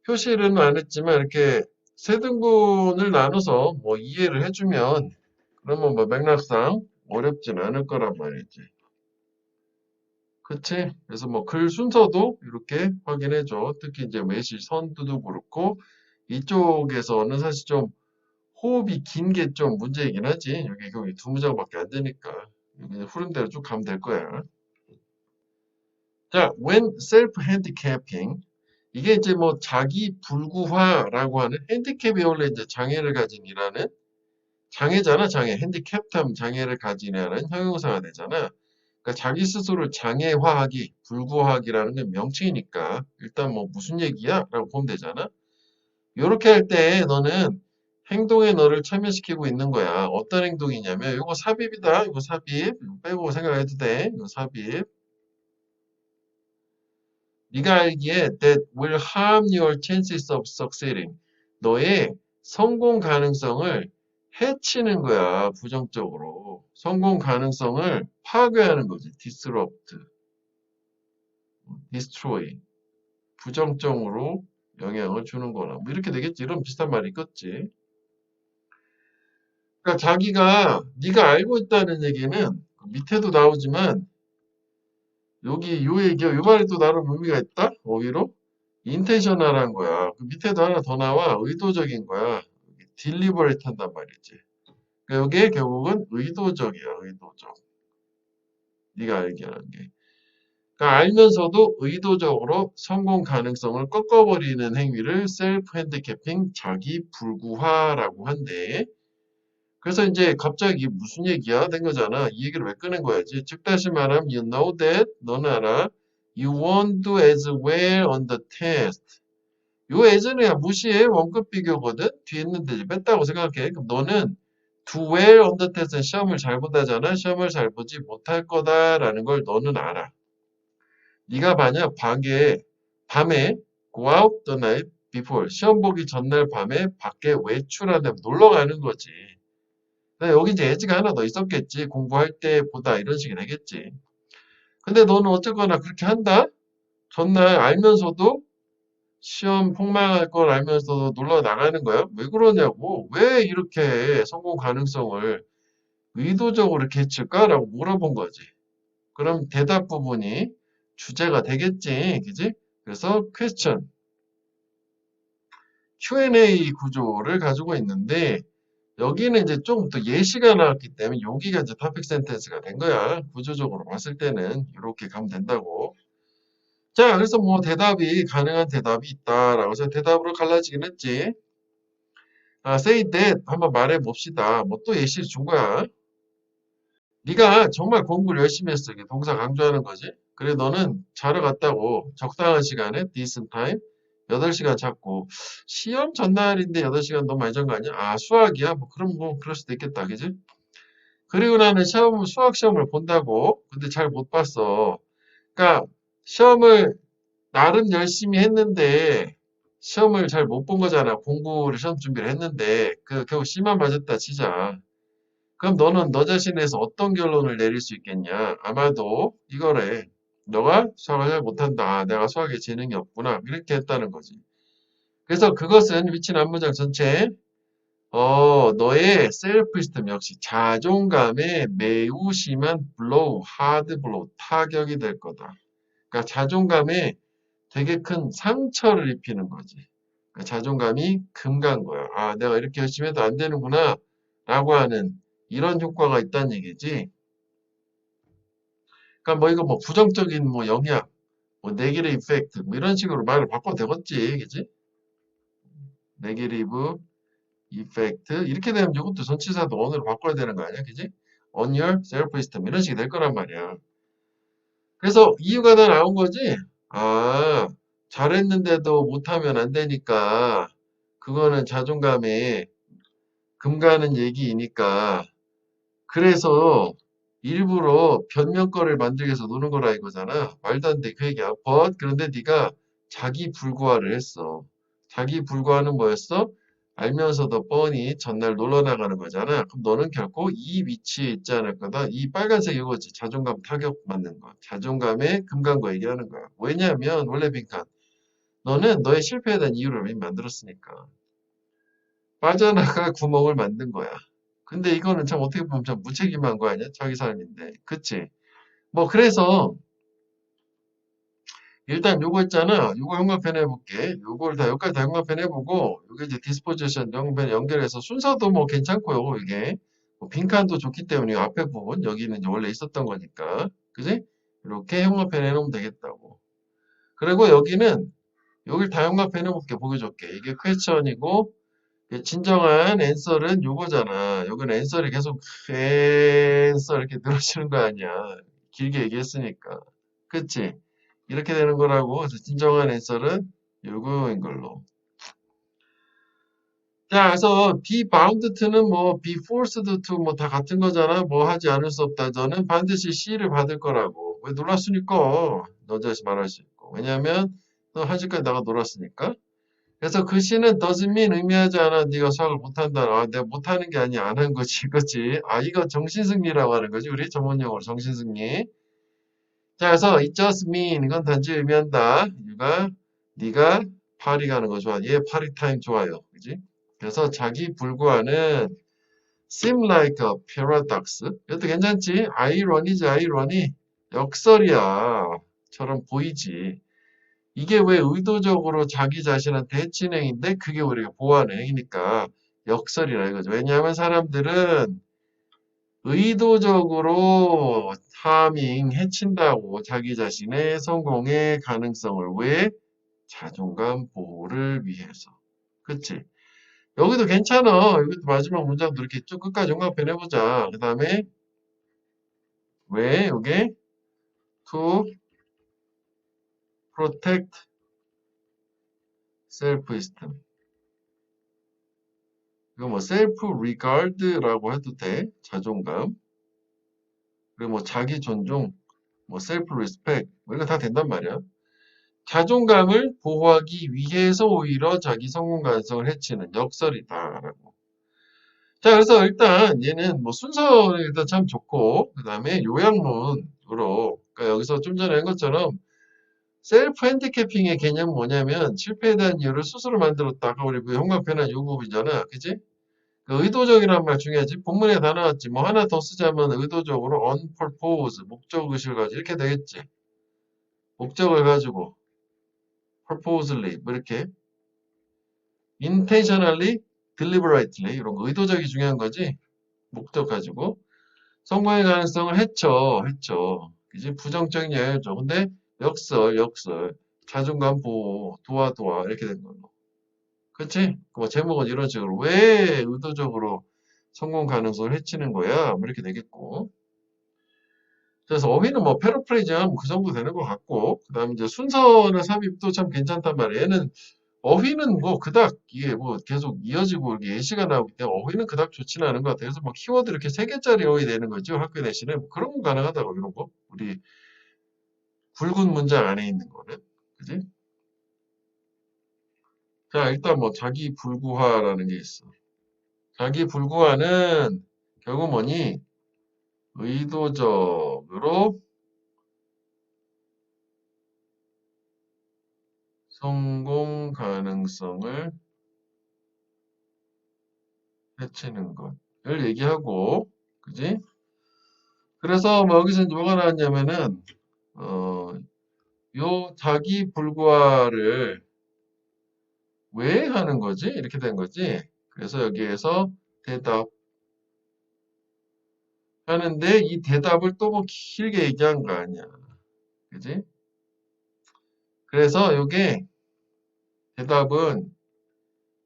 표시는 안 했지만 이렇게 세 등분을 나눠서 뭐 이해를 해주면 그러면 뭐 맥락상 어렵진 않을 거란 말이지. 그치? 그래서 뭐 글 순서도 이렇게 확인해줘. 특히 이제 매시 선두도 그렇고 이쪽에서는 사실 좀 호흡이 긴 게 좀 문제이긴 하지. 여기 두 문장밖에 안 되니까. 여기 흐름대로 쭉 가면 될 거야. 자, when self-handicapping. 이게 이제 뭐 자기 불구화라고 하는 핸디캡이 원래 이제 장애를 가진 이라는 장애잖아, 장애. 핸디캡탐 장애를 가진이라는 형용사가 되잖아. 그러니까 자기 스스로를 장애화하기, 불구화하기라는 게 명칭이니까 일단 뭐 무슨 얘기야? 라고 보면 되잖아. 이렇게 할 때 너는 행동에 너를 참여시키고 있는 거야. 어떤 행동이냐면 이거 삽입이다. 이거 삽입. 이거 빼고 생각해도 돼. 이거 삽입. 네가 알기에 that will harm your chances of succeeding. 너의 성공 가능성을 해치는 거야. 부정적으로. 성공 가능성을 파괴하는 거지. disrupt, destroy. 부정적으로 영향을 주는 거나 뭐 이렇게 되겠지. 이런 비슷한 말이 있겠지. 그러니까 자기가 네가 알고 있다는 얘기는 밑에도 나오지만 여기 요 얘기 요 말이 또 나름 의미가 있다. 오히려 인텐셔널한 거야. 그 밑에도 하나 더 나와. 의도적인 거야. 딜리버레이트 한단 말이지. 그러니까 이게 결국은 의도적이야. 의도적. 네가 알게 하는 게. 그러니까 알면서도 의도적으로 성공 가능성을 꺾어버리는 행위를 셀프 핸디캐핑 자기 불구화라고 한대. 그래서 이제 갑자기 무슨 얘기야? 된 거잖아. 이 얘기를 왜 꺼낸 거야지? 즉 다시 말하면 you know that 너는 알아. You won't do as well on the test. 요 as는 그냥 무시해. 원급 비교거든. 뒤에 있는데 이제 뺐다고 생각해. 그럼 너는 do well on the test는 시험을 잘 본다잖아. 시험을 잘 보지 못할 거다라는 걸 너는 알아. 네가 만약 밤에 go out the night before 시험 보기 전날 밤에 밖에 외출하다 놀러 가는 거지. 여기 이제 예지가 하나 더 있었겠지. 공부할 때보다 이런 식이 되겠지. 근데 너는 어쨌거나 그렇게 한다? 전날 알면서도 시험 폭망할 걸 알면서도 놀러 나가는 거야? 왜 그러냐고. 왜 이렇게 성공 가능성을 의도적으로 이렇게 해칠까라고 물어본 거지. 그럼 대답 부분이 주제가 되겠지. 그지? 그래서 question, Q&A 구조를 가지고 있는데 여기는 이제 좀 더 예시가 나왔기 때문에 여기가 이제 topic sentence가 된 거야. 구조적으로 봤을 때는 이렇게 가면 된다고. 자, 그래서 뭐 대답이 가능한 대답이 있다라고 해서 대답으로 갈라지긴 했지. say that 한번 말해 봅시다. 뭐 또 예시를 준 거야. 네가 정말 공부를 열심히 했어. 이게 동사 강조하는 거지. 그래 너는 자러 갔다고 적당한 시간에 decent time 8시간 잡고 시험 전날인데 8시간 너무 많이 잔 거 아니야? 아 수학이야? 뭐 그럼 뭐 그럴 수도 있겠다. 그지? 그리고 나는 수학 시험을 본다고. 근데 잘 못 봤어. 그러니까 시험을 나름 열심히 했는데 시험을 잘 못 본 거잖아. 공부를 시험 준비를 했는데 그 결국 C만 맞았다 치자. 그럼 너는 너 자신에서 어떤 결론을 내릴 수 있겠냐? 아마도 이거래. 너가 수학을 잘 못한다. 아, 내가 수학에 재능이 없구나. 이렇게 했다는 거지. 그래서 그것은 위치 난문장 전체 너의 셀프 시스템 역시 자존감에 매우 심한 블로우, 하드 블로우, 타격이 될 거다. 그러니까 자존감에 되게 큰 상처를 입히는 거지. 그러니까 자존감이 금간 거야. 아, 내가 이렇게 열심히 해도 안 되는구나. 라고 하는 이런 효과가 있다는 얘기지. 그러니까 뭐 이거 뭐 부정적인 뭐 영향, 뭐 네기티브 이펙트 뭐 이런 식으로 말을 바꿔도 되겠지. 그지? 네기티브 이펙트 이렇게 되면 이것도 전치사도 on으로 바꿔야 되는 거 아니야? 그지? on your self-esteem 이런 식이 될 거란 말이야. 그래서 이유가 다 나온 거지? 아, 잘했는데도 못하면 안 되니까 그거는 자존감에 금가는 얘기이니까 그래서 일부러 변명거리를 만들기 위해서 노는 거라 이거잖아. 말도 안 돼. 그 얘기야. 그런데 네가 자기 불구화를 했어. 자기 불구화는 뭐였어? 알면서도 뻔히 전날 놀러 나가는 거잖아. 그럼 너는 결코 이 위치에 있지 않을 거다. 이 빨간색 이거지. 자존감 타격 맞는 거. 자존감에 금간거 얘기하는 거야. 왜냐하면 원래 빈칸. 너는 너의 실패에 대한 이유를 이미 만들었으니까. 빠져나갈 구멍을 만든 거야. 근데 이거는 참 어떻게 보면 참 무책임한 거 아니야? 자기 삶인데. 그치? 뭐 그래서 일단 요거 있잖아. 요거 형광펜 해볼게. 요걸 다 여기까지 다 형광펜 해보고 요게 이제 디스포지션 형광펜 연결해서 순서도 뭐 괜찮고요. 이게 뭐 빈칸도 좋기 때문에 이 앞에 부분 여기는 이제 원래 있었던 거니까. 그지? 이렇게 형광펜 해놓으면 되겠다고. 그리고 여기는 여길 다 형광펜 해볼게. 보기 좋게. 이게 퀘스천이고 진정한 앤서는 요거잖아. 여기는 앤서를 계속 앤서 이렇게 늘어지는 거 아니야. 길게 얘기했으니까. 그치? 이렇게 되는 거라고. 그래서 진정한 앤서는 요거인 걸로. 자, 그래서 be bound to는 뭐 be forced to 뭐 다 같은 거잖아. 뭐 하지 않을 수 없다. 너는 반드시 C를 받을 거라고. 왜 놀았으니까. 너자시 말할 수 있고. 왜냐하면 너 한시까지 나가 놀았으니까. 그래서 그 C는 doesn't mean 의미하지 않아. 네가 수학을 못한다. 아, 내가 못하는 게 아니야. 안 한 거지. 그치? 아, 이거 정신승리라고 하는 거지. 우리 전문용어로 정신승리. 자, 그래서 it just mean 이건 단지 의미한다. 네가 파리 가는 거 좋아. 얘 파리 타임 좋아요. 그지? 그래서 자기 불구하는 seem like a paradox. 이것도 괜찮지? irony지, irony. 역설이야. 처럼 보이지. 이게 왜 의도적으로 자기 자신한테 해치는 행위인데 그게 우리가 보호하는 행위니까 역설이라 이거죠. 왜냐하면 사람들은 의도적으로 타밍, 해친다고 자기 자신의 성공의 가능성을 왜? 자존감 보호를 위해서. 그치? 여기도 괜찮아. 여기도 마지막 문장도 이렇게 쭉 끝까지 용납해 내보자. 그 다음에 왜? 이게 to protect self-esteem. 이거 뭐 self-regard라고 해도 돼. 자존감. 그리고 뭐 자기 존중, 뭐 self-respect. 뭐 이거 다 된단 말이야. 자존감을 보호하기 위해서 오히려 자기 성공 가능성을 해치는 역설이다라고. 자, 그래서 일단 얘는 뭐 순서는 일단 참 좋고, 그 다음에 요약문으로, 그러니까 여기서 좀 전에 한 것처럼 셀프 핸디캐핑의 개념은 뭐냐면 실패에 대한 이유를 스스로 만들었다. 아까 우리 그 형광펜한 요 부분이잖아. 그지? 그 의도적이라는 말 중요하지. 본문에 다 나왔지. 뭐 하나 더 쓰자면 의도적으로 on purpose, 목적의식을 가지고 이렇게 되겠지. 목적을 가지고 purposely 뭐 이렇게 intentionally, deliberately 이런 거 의도적이 중요한 거지. 목적 가지고 성공의 가능성을 해쳐. 그지? 부정적인 영향이죠. 근데 역설, 자존감 보호, 도와 이렇게 된 걸로. 그치? 뭐 제목은 이런 식으로 왜 의도적으로 성공 가능성을 해치는 거야? 뭐 이렇게 되겠고. 그래서 어휘는 뭐 패러프레이즈하면 그 정도 되는 것 같고, 그 다음에 이제 순서나 삽입도 참 괜찮단 말이에요. 얘는 어휘는 뭐 그닥 이게 뭐 계속 이어지고 이렇게 예시가 나오기 때문에 어휘는 그닥 좋지는 않은 것 같아요. 그래서 막 키워드 이렇게 3개짜리 어휘 되는 거죠. 학교 내신에 뭐 그런 건 가능하다고 이런 거. 우리 굵은 문장 안에 있는 거는. 그지? 자, 일단 뭐 자기 불구화라는 게 있어. 자기 불구화는 결국 뭐니? 의도적으로 성공 가능성을 해치는 것을 얘기하고, 그지? 그래서 뭐 여기서 이제 뭐가 나왔냐면은, 어, 요 자기 불구화를 왜 하는 거지? 이렇게 된 거지. 그래서 여기에서 대답하는데 이 대답을 또 뭐 길게 얘기한 거 아니야. 그지? 그래서 요게 대답은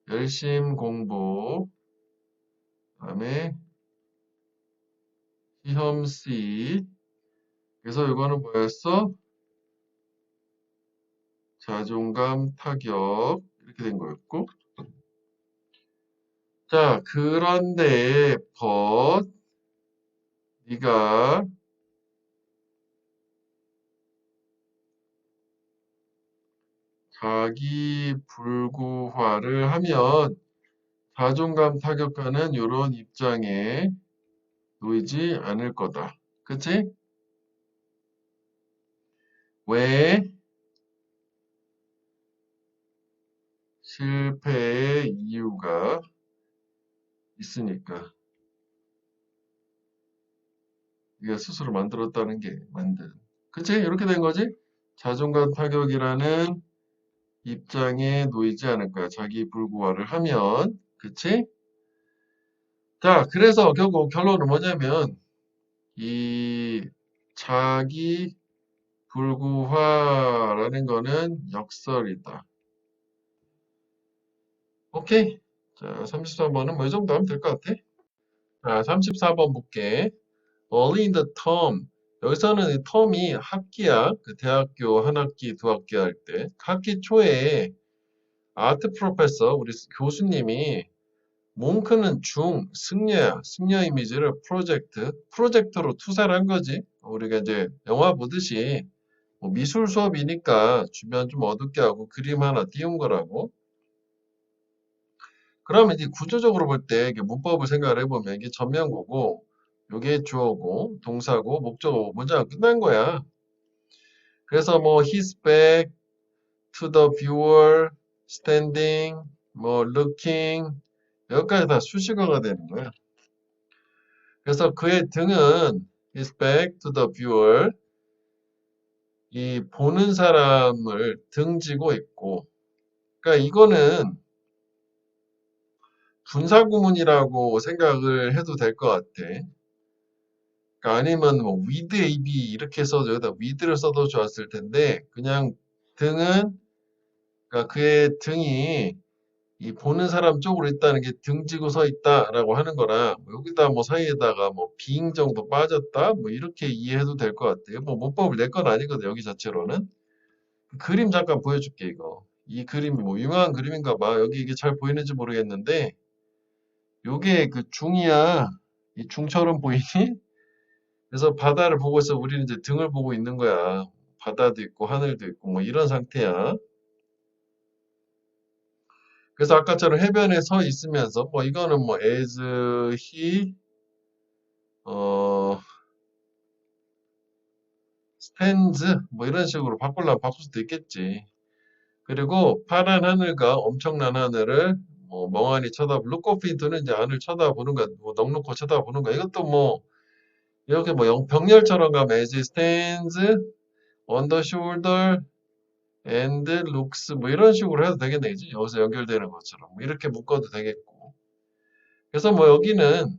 열심 공부, 그다음에 시험 C. 그래서 이거는 뭐였어? 자존감 타격 이렇게 된 거였고. 자, 그런데 but 네가 자기 불구화를 하면 자존감 타격하는 이런 입장에 놓이지 않을 거다. 그치? 왜? 실패의 이유가 있으니까. 네가 스스로 만들었다는 게 만든. 그치? 이렇게 된 거지? 자존감 타격이라는 입장에 놓이지 않을 거야. 자기 불구화를 하면. 그치? 자, 그래서 결국 결론은 뭐냐면, 이 자기 불구화라는 거는 역설이다. 오케이. 자, 33번은 뭐 이 정도 하면 될 것 같아. 자, 34번 볼게. Early in the term. 여기서는 이 텀이 학기야. 그 대학교 한 학기, 두 학기 할 때. 학기 초에 아트 프로페서, 우리 교수님이 몽크는 승려야. 승려 이미지를 프로젝트로 투사를 한 거지. 우리가 이제 영화 보듯이 뭐 미술 수업이니까 주변 좀 어둡게 하고 그림 하나 띄운 거라고. 그러면 이제 구조적으로 볼 때 문법을 생각을 해보면 이게 전면구고, 요게 주어고, 동사고, 목적어고, 문장 끝난 거야. 그래서 뭐 his back to the viewer, standing, 뭐 looking, 여기까지 다 수식어가 되는 거야. 그래서 그의 등은 his back to the viewer, 이 보는 사람을 등지고 있고, 그러니까 이거는 분사구문이라고 생각을 해도 될 것 같아. 그러니까 아니면 뭐 with ab 이렇게 써도 여기다 with를 써도 좋았을 텐데 그냥 등은, 그러니까 그의 등이 이 보는 사람 쪽으로 있다는 게 등지고 서 있다라고 하는 거라, 뭐 여기다 뭐 사이에다가 뭐 being 정도 빠졌다 뭐 이렇게 이해해도 될 것 같아요. 뭐 문법을 낼 건 아니거든 여기 자체로는. 그림 잠깐 보여줄게 이거. 이 그림이 뭐 유명한 그림인가 봐. 여기 이게 잘 보이는지 모르겠는데 요게 그 중이야. 이 중처럼 보이니? 그래서 바다를 보고 있어. 우리는 이제 등을 보고 있는 거야. 바다도 있고 하늘도 있고 뭐 이런 상태야. 그래서 아까처럼 해변에 서 있으면서 뭐 이거는 뭐 as he 어 stands 뭐 이런 식으로 바꾸려면 바꿀 수도 있겠지. 그리고 파란 하늘과 엄청난 하늘을 뭐 멍하니 look off into는 이제 하늘 쳐다보는 거야. 뭐 넋놓고 쳐다보는 거야. 이것도 뭐 이렇게 뭐 병렬처럼 가면 as he stands on the shoulder and looks 뭐 이런 식으로 해도 되겠네, 그지? 여기서 연결되는 것처럼 뭐 이렇게 묶어도 되겠고. 그래서 뭐 여기는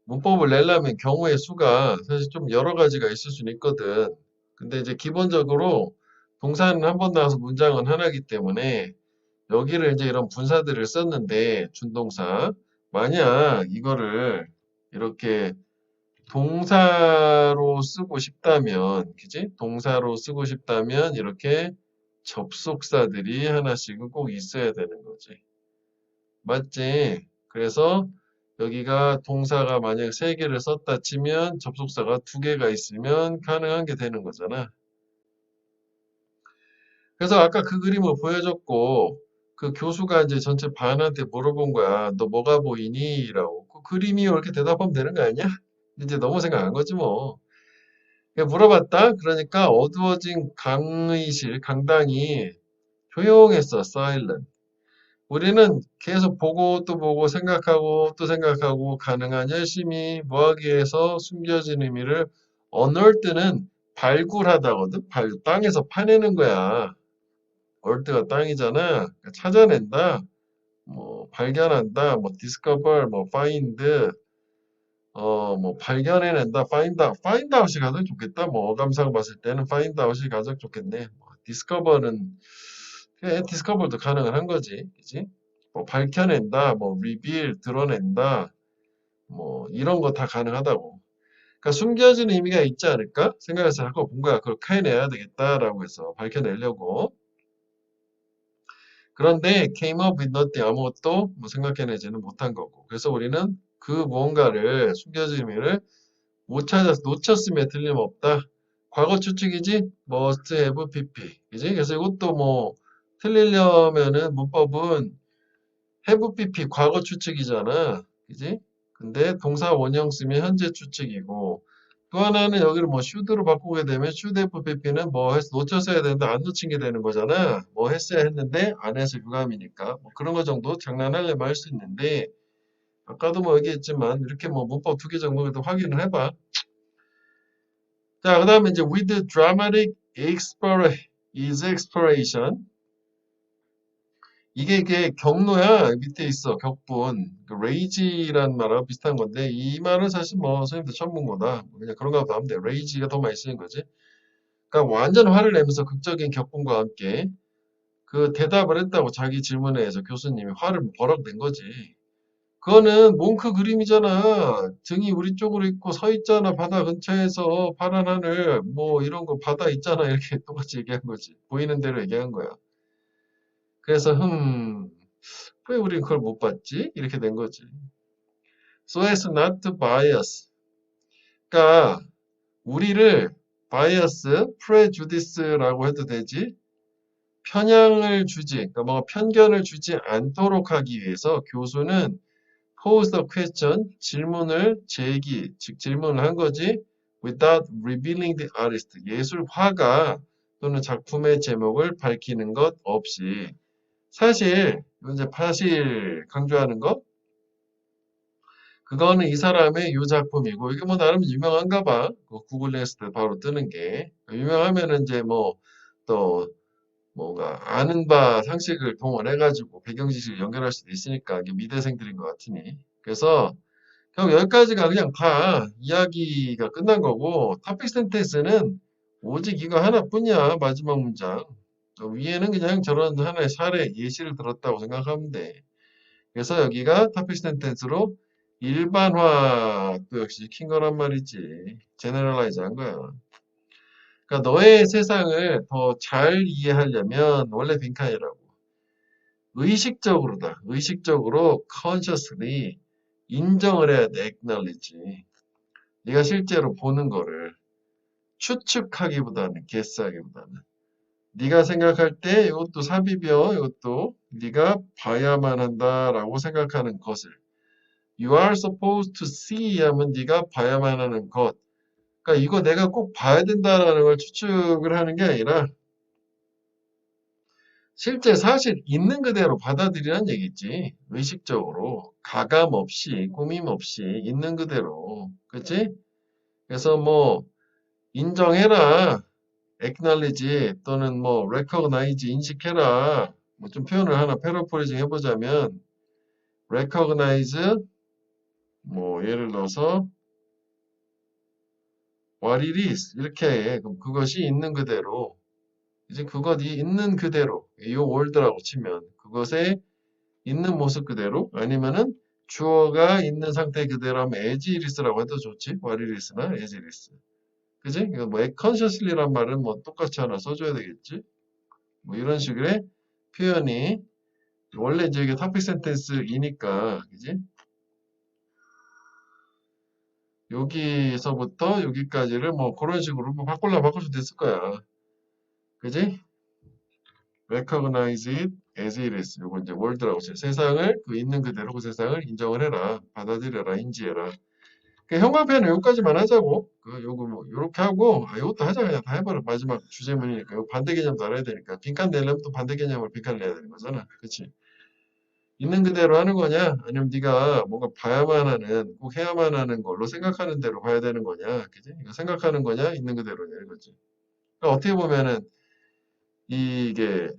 문법을 내려면 경우의 수가 사실 좀 여러 가지가 있을 수는 있거든. 근데 이제 기본적으로 동사는 한 번 나와서 문장은 하나이기 때문에 여기를 이제 이런 분사들을 썼는데 준동사, 만약 이거를 이렇게 동사로 쓰고 싶다면, 그지? 동사로 쓰고 싶다면 이렇게 접속사들이 하나씩은 꼭 있어야 되는 거지. 맞지? 그래서 여기가 동사가 만약 3개를 썼다 치면 접속사가 2개가 있으면 가능한 게 되는 거잖아. 그래서 아까 그 그림을 보여줬고 그 교수가 이제 전체 반한테 물어본 거야. 너 뭐가 보이니? 라고. 그 그림이 이렇게 대답하면 되는 거 아니야? 이제 너무 생각한 거지 뭐. 물어봤다? 그러니까 어두워진 강당이 조용했어. silent. 우리는 계속 보고 또 보고 생각하고 또 생각하고 가능한 열심히 뭐하기 위해서 숨겨진 의미를 unearth는 발굴하다거든. 땅에서 파내는 거야. earth가 땅이잖아. 그러니까 찾아낸다. 뭐 발견한다. 뭐 discover, 뭐 find, 뭐 발견해낸다. find out이 가장 좋겠다. 뭐 어감상 봤을 때는 find out이 가장 좋겠네. 뭐 discover는 그래, 디스커버도 가능은 한 거지. 그지? 뭐 밝혀낸다, 뭐 리빌, 드러낸다, 뭐 이런 거 다 가능하다고. 그러니까 숨겨진 의미가 있지 않을까? 생각해서 자꾸 본 거야. 그걸 캐내야 되겠다라고 해서 밝혀내려고. 그런데 came up with nothing, 아무것도 뭐 생각해내지는 못한 거고. 그래서 우리는 그 무언가를 숨겨진 의미를 못 찾아서 놓쳤음에 틀림없다. 과거 추측이지? must have pp. 그지? 그래서 이것도 뭐 틀리려면은 문법은 have PP 과거 추측이잖아. 그지? 근데 동사 원형 쓰면 현재 추측이고 또 하나는 여기를 뭐 should로 바꾸게 되면 should have pp는 뭐 놓쳐서 해야 되는데 안 놓친 게 되는 거잖아. 뭐 했어야 했는데 안 해서 유감이니까 뭐 그런 거 정도 장난하려면 할 수 있는데 아까도 뭐 얘기했지만 이렇게 뭐 문법 2개 정도도 확인을 해봐. 자, 그 다음에 이제 with dramatic expiration 이게 경로야. 밑에 있어. 격분. 그 rage란 말하고 비슷한 건데 이 말은 사실 뭐 선생님도 처음 본 거다. 뭐 그냥 그런가 보다 하면 돼. rage가 더 많이 쓰는 거지. 그러니까 완전 화를 내면서 극적인 격분과 함께 그 대답을 했다고 자기 질문에 의해서 교수님이 화를 버럭 낸 거지. 그거는 몽크 그림이잖아. 등이 우리 쪽으로 있고 서 있잖아. 바다 근처에서 파란 하늘 뭐 이런 거 바다 있잖아. 이렇게 똑같이 얘기한 거지. 보이는 대로 얘기한 거야. 그래서 왜 우린 그걸 못 봤지? 이렇게 된 거지. So as not to bias. 그러니까 우리를 bias, prejudice라고 해도 되지. 편향을 주지, 그러니까 뭐 편견을 주지 않도록 하기 위해서 교수는 pose the question, 질문을 제기, 즉 질문을 한 거지. without revealing the artist, 예술화가 또는 작품의 제목을 밝히는 것 없이. 사실 이제 사실 강조하는 거 그거는 이 사람의 이 작품이고 이게 뭐 나름 유명한가 봐. 구글에 했을 때 바로 뜨는 게 유명하면은 이제 뭐 또 뭔가 아는 바 상식을 동원해가지고 배경 지식을 연결할 수도 있으니까 이게 미대생들인 것 같으니. 그래서 결국 여기까지가 그냥 다 이야기가 끝난 거고 토픽 센텐스는 오직 이거 하나뿐이야. 마지막 문장. 위에는 그냥 저런 하나의 사례 예시를 들었다고 생각하면 돼. 그래서 여기가 토픽 센텐스로 일반화 또 역시 시킨 거란 말이지. 제너럴라이즈 한 거야. 그러니까 너의 세상을 더 잘 이해하려면 원래 빈칸이라고. 의식적으로다. 의식적으로 consciously 인정을 해야 돼. acknowledge. 네가 실제로 보는 거를 추측하기보다는 guess하기보다는 네가 생각할 때 이것도 삽입이요. 이것도 네가 봐야만 한다라고 생각하는 것을 You are supposed to see 하면 네가 봐야만 하는 것. 그러니까 이거 내가 꼭 봐야 된다라는 걸 추측을 하는 게 아니라 실제 사실 있는 그대로 받아들이라는 얘기지. 의식적으로 가감 없이 꾸밈 없이 있는 그대로. 그치? 그래서 뭐 인정해라. acknowledge 또는 뭐 recognize 인식해라. 뭐 좀 표현을 하나 패러프레이징 해보자면 recognize 뭐 예를 들어서 what it is 이렇게 해. 그럼 그것이 있는 그대로 이제 그것이 있는 그대로 이 월드라고 치면 그것의 있는 모습 그대로 아니면은 주어가 있는 상태 그대로 하면 as it is라고 해도 좋지. what it is나 as it is. 그지? 이거 뭐 consciously란 말은 뭐 똑같이 하나 써줘야 되겠지. 뭐 이런 식의 표현이 원래 이제 이게 토픽 센텐스이니까 그지? 여기서부터 여기까지를 뭐 그런 식으로 뭐 바꿀라 바꿀 수도 있을 거야. 그지? recognize it as it is. 요거 이제 월드라고 쳐. 세상을 그 있는 그대로 그 세상을 인정을 해라. 받아들여라. 인지해라. 그 형광펜은 여기까지만 하자고. 그 요거 뭐 요렇게 하고 요것도 하자 그냥 다 해버려. 마지막 주제문이니까. 요 반대 개념도 알아야 되니까. 빈칸 내려면 또 반대 개념을 빈칸 내야 되는 거잖아. 그치? 있는 그대로 하는 거냐? 아니면 네가 뭔가 봐야만 하는, 꼭 해야만 하는 걸로 생각하는 대로 봐야 되는 거냐? 그지? 이거 생각하는 거냐? 있는 그대로냐? 이거지. 그러니까 어떻게 보면은 이게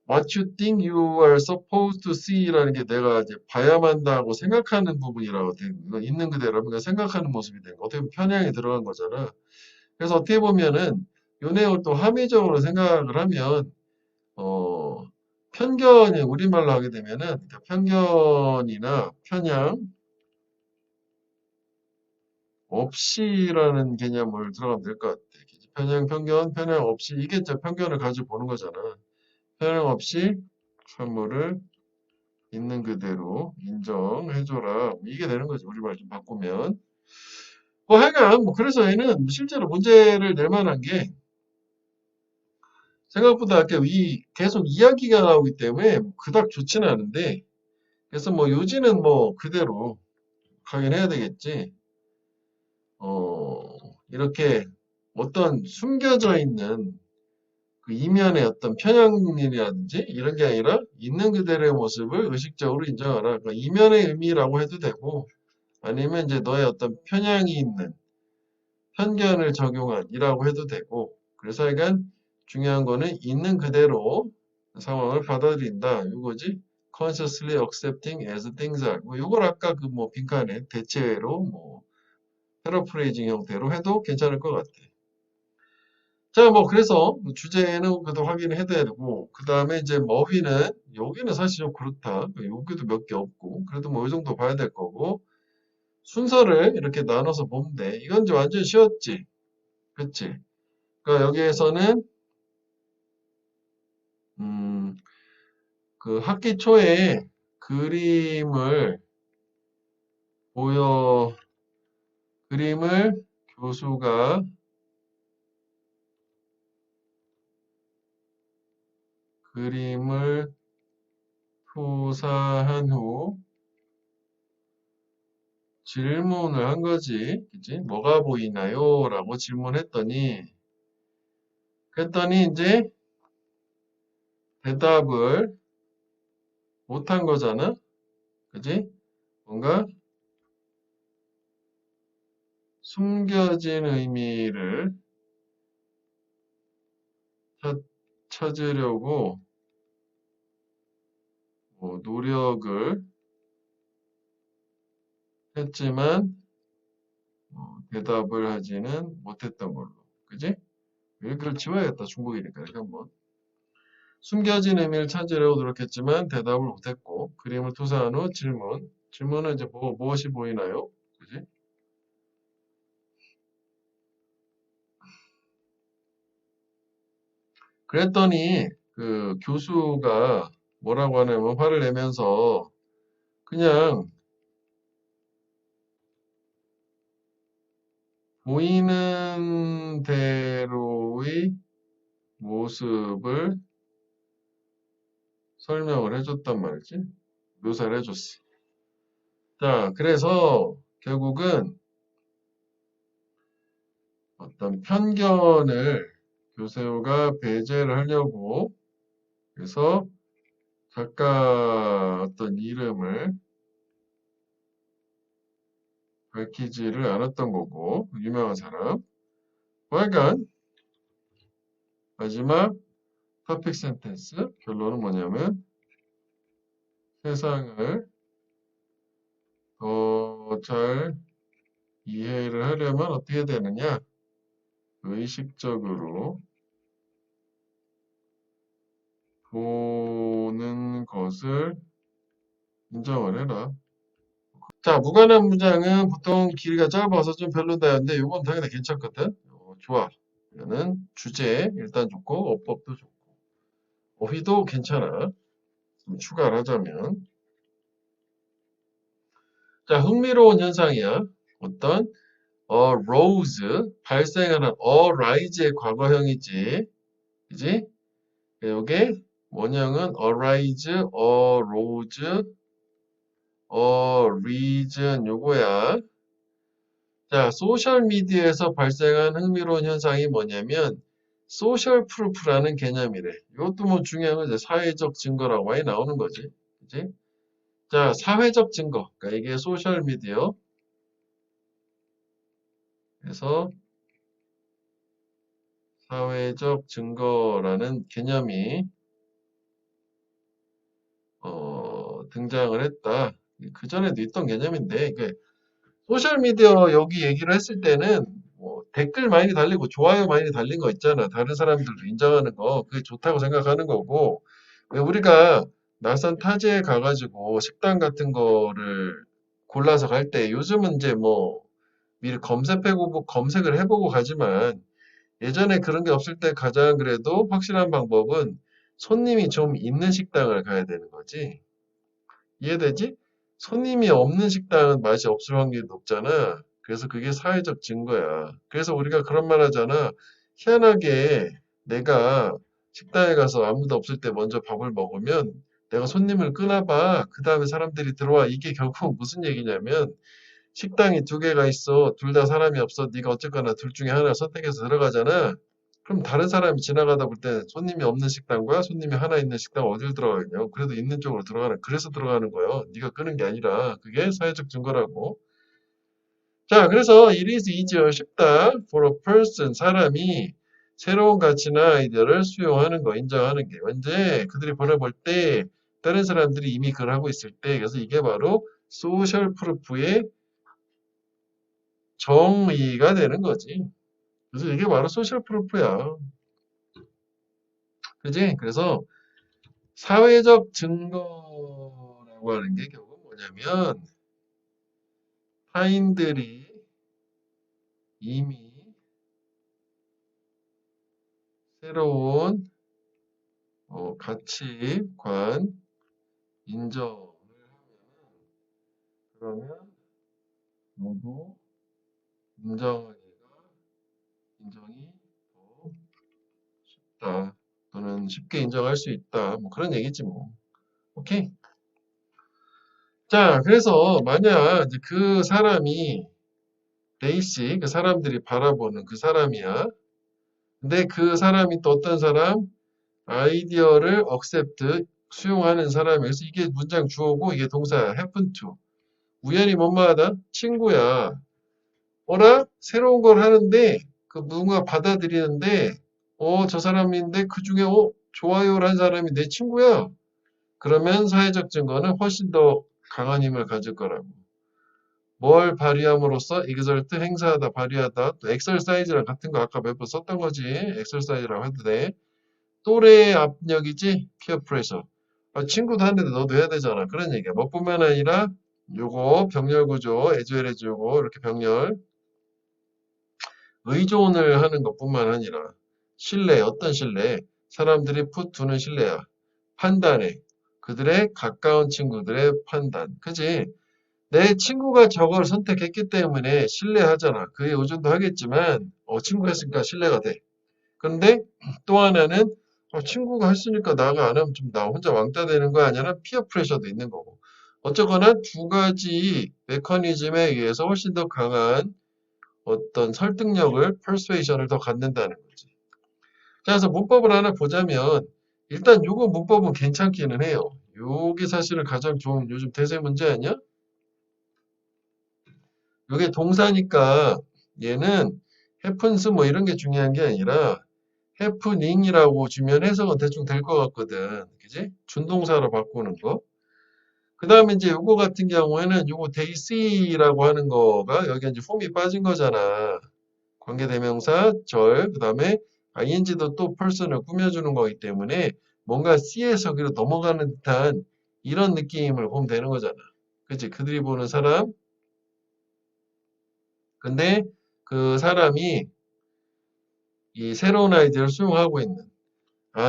What you think you are supposed to see라는 게 내가 이제 봐야만 한다고 생각하는 부분이라고 되는 거. 있는 그대로 그러니까 생각하는 모습이 되는 거. 어떻게 보면 편향이 들어간 거잖아. 그래서 어떻게 보면은 요 내용을 또 함의적으로 생각을 하면 편견이 우리말로 하게 되면은 그러니까 편견이나 편향 없이라는 개념을 들어가면 될 것 같아. 편향, 편견, 편향 없이 이게 이제 편견을 가지고 보는 거잖아. 편향 없이 사물을 있는 그대로 인정해줘라. 이게 되는 거지. 우리말 좀 바꾸면. 뭐 하여간 뭐 그래서 얘는 실제로 문제를 낼 만한 게 생각보다 이렇게 계속 이야기가 나오기 때문에 그닥 좋지는 않은데, 그래서 뭐 요지는 뭐 그대로 가긴 해야 되겠지. 이렇게 어떤 숨겨져 있는 그 이면의 어떤 편향이라든지 이런 게 아니라 있는 그대로의 모습을 의식적으로 인정하라. 그러니까 이면의 의미라고 해도 되고, 아니면 이제 너의 어떤 편향이 있는 편견을 적용한 이라고 해도 되고, 그래서 하여간 중요한 거는 있는 그대로 상황을 받아들인다. 이거지. consciously accepting as things are. 뭐 요걸 아까 그 뭐 빈칸에 대체로 뭐 패러프레이징 형태로 해도 괜찮을 것 같아. 자, 뭐 그래서 주제는 그래도 확인을 해둬야 되고, 그 다음에 이제 머휘는 여기는 사실 좀 그렇다. 여기도 몇 개 없고, 그래도 뭐 이 정도 봐야 될 거고, 순서를 이렇게 나눠서 보면 돼. 이건 이제 완전 쉬웠지. 그치? 그러니까 여기에서는 음, 그 학기 초에 그림을 보여 그림을 교수가 그림을 투사한 후 질문을 한 거지. 그치? 뭐가 보이나요? 라고 질문했더니 그랬더니 이제 대답을 못한 거잖아. 그지? 뭔가 숨겨진 의미를 찾으려고 뭐 노력을 했지만 대답을 하지는 못했던 걸로. 그지? 여기를 지워야겠다. 중복이니까. 이렇게 한번. 숨겨진 의미를 찾으려고 노력했지만 대답을 못했고 그림을 투사한 후 질문. 질문은 이제 무엇이 보이나요? 그지? 그랬더니 그 교수가 뭐라고 하냐면 화를 내면서 그냥 보이는 대로의 모습을 설명을 해줬단 말이지. 묘사를 해줬어. 자, 그래서 결국은 어떤 편견을 교수가 배제를 하려고 그래서 작가 어떤 이름을 밝히지를 않았던 거고 유명한 사람. 하여간 마지막 토픽 센텐스 결론은 뭐냐면 세상을 더 잘 이해를 하려면 어떻게 되느냐? 의식적으로 보는 것을 인정을 해라. 자, 무관한 문장은 보통 길이가 짧아서 좀 별로다였는데 이건 당연히 괜찮거든. 좋아. 이거는 주제 일단 좋고 어법도 좋고 어휘도 괜찮아. 좀 추가를 하자면 자, 흥미로운 현상이야. 어떤 rose 발생하는 arise의 과거형이지. 그지? 요게 원형은 arise, arose, arisen 요거야. 자, 소셜미디어에서 발생한 흥미로운 현상이 뭐냐면 소셜 프루프라는 개념이래. 이것도 뭐 중요한 건 이제 사회적 증거라고 많이 나오는 거지. 그지? 자, 사회적 증거. 그러니까 이게 소셜미디어. 그래서 사회적 증거라는 개념이 등장을 했다. 그 전에도 있던 개념인데 소셜미디어 여기 얘기를 했을 때는 뭐 댓글 많이 달리고 좋아요 많이 달린 거 있잖아. 다른 사람들도 인정하는 거 그게 좋다고 생각하는 거고 왜 우리가 낯선 타지에 가가지고 식당 같은 거를 골라서 갈 때 요즘은 이제 뭐 미리 검색을 해보고 가지만 예전에 그런 게 없을 때 가장 그래도 확실한 방법은 손님이 좀 있는 식당을 가야 되는 거지. 이해되지? 손님이 없는 식당은 맛이 없을 확률이 높잖아. 그래서 그게 사회적 증거야. 그래서 우리가 그런 말 하잖아. 희한하게 내가 식당에 가서 아무도 없을 때 먼저 밥을 먹으면 내가 손님을 끄나봐. 그 다음에 사람들이 들어와. 이게 결국 무슨 얘기냐면 식당이 두 개가 있어. 둘 다 사람이 없어. 네가 어쨌거나 둘 중에 하나 선택해서 들어가잖아. 그럼 다른 사람이 지나가다 볼 때 손님이 없는 식당과 손님이 하나 있는 식당 어딜 들어가겠냐고. 그래도 있는 쪽으로 들어가는. 그래서 들어가는 거예요. 네가 끄는 게 아니라 그게 사회적 증거라고. 자, 그래서 it is easier 쉽다 for a person 사람이 새로운 가치나 아이디어를 수용하는 거, 인정하는 게 언제 그들이 보내볼 때 다른 사람들이 이미 그걸 하고 있을 때 그래서 이게 바로 소셜 프루프의 정의가 되는 거지. 그래서 이게 바로 소셜 프루프야. 그지? 그래서 사회적 증거라고 하는 게 결국 뭐냐면 타인들이 이미 새로운 가치관 인정을 하면 그러면 모두 인정이 더 쉽다 또는 쉽게 인정할 수 있다 뭐 그런 얘기지 뭐. 오케이. 자, 그래서 만약 이제 그 사람이 데이씨 그 사람들이 바라보는 그 사람이야. 근데 그 사람이 또 어떤 사람 아이디어를 accept 수용하는 사람이어서 이게 문장 주어고 이게 동사야. happen to 우연히 뭐뭐하다 친구야. 어라 새로운 걸 하는데 그 누군가 받아들이는데 저 사람인데 그 중에 좋아요라는 사람이 내 친구야. 그러면 사회적 증거는 훨씬 더 강한 힘을 가질 거라고. 뭘 발휘함으로써 exert 행사하다 발휘하다 또 exercise랑 같은 거 아까 몇 번 썼던 거지. exercise라고 해도 돼. 또래의 압력이지 peer pressure. 친구도 하는데 너도 해야 되잖아. 그런 얘기야. 뭐뿐만 아니라 요거 병렬 구조 에즈웰에즈고 이렇게 병렬 의존을 하는 것뿐만 아니라 신뢰 어떤 신뢰 사람들이 두는 신뢰야. 판단에 그들의 가까운 친구들의 판단. 그지? 내 친구가 저걸 선택했기 때문에 신뢰하잖아. 그에 의존도 하겠지만 친구가 했으니까 신뢰가 돼. 그런데 또 하나는 친구가 했으니까 나가 안 하면 좀 나 혼자 왕따 되는 거 아니냐는 피어 프레셔도 있는 거고. 어쨌거나 두 가지 메커니즘에 의해서 훨씬 더 강한 어떤 설득력을, persuasion을 더 갖는다는 거지. 자, 그래서 문법을 하나 보자면 일단 요거 문법은 괜찮기는 해요. 요게 사실은 가장 좋은 요즘 대세 문제 아니야? 요게 동사니까 얘는 happens 뭐 이런 게 중요한 게 아니라 해프닝이라고 주면 해석은 대충 될 것 같거든. 그지? 준동사로 바꾸는 거. 그 다음에 이제 요거 같은 경우에는 요거 데이시라고 하는 거가 여기 이제 폼이 빠진 거잖아. 관계대명사, 절, 그 다음에 ing도 또 person을 꾸며주는 거기 때문에 뭔가 C에서 기로 넘어가는 듯한 이런 느낌을 보면 되는 거잖아. 그치? 그들이 보는 사람. 근데 그 사람이 이 새로운 아이디어를 수용하고 있는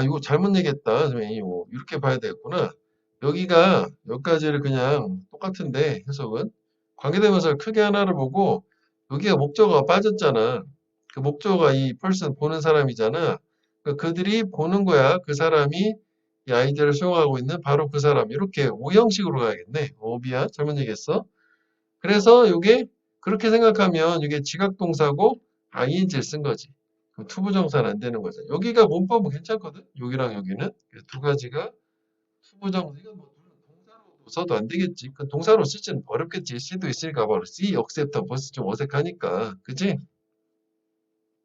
이거 잘못 얘기했다. 선생님, 이거 이렇게 봐야 되겠구나. 여기까지를 그냥 똑같은데, 해석은. 관계대명사를 크게 하나를 보고, 여기가 목적어가 빠졌잖아. 그 목적어가 이 person 보는 사람이잖아. 그들이 보는 거야. 그 사람이 이 아이디어를 수용하고 있는 바로 그 사람. 이렇게 오형식으로 가야겠네. 미안. 잘못 얘기했어. 그래서 이게 그렇게 생각하면 이게 지각동사고 ing를 쓴 거지. 그럼 투부정사는 안 되는 거죠. 여기가 문법은 괜찮거든. 여기랑 여기는 두 가지가 투부정사. 이건 뭐 동사로 써도 안 되겠지. 그 동사로 쓰지는 어렵겠지. C도 있으니까 바로 C, accept 벌써 좀 어색하니까, 그지?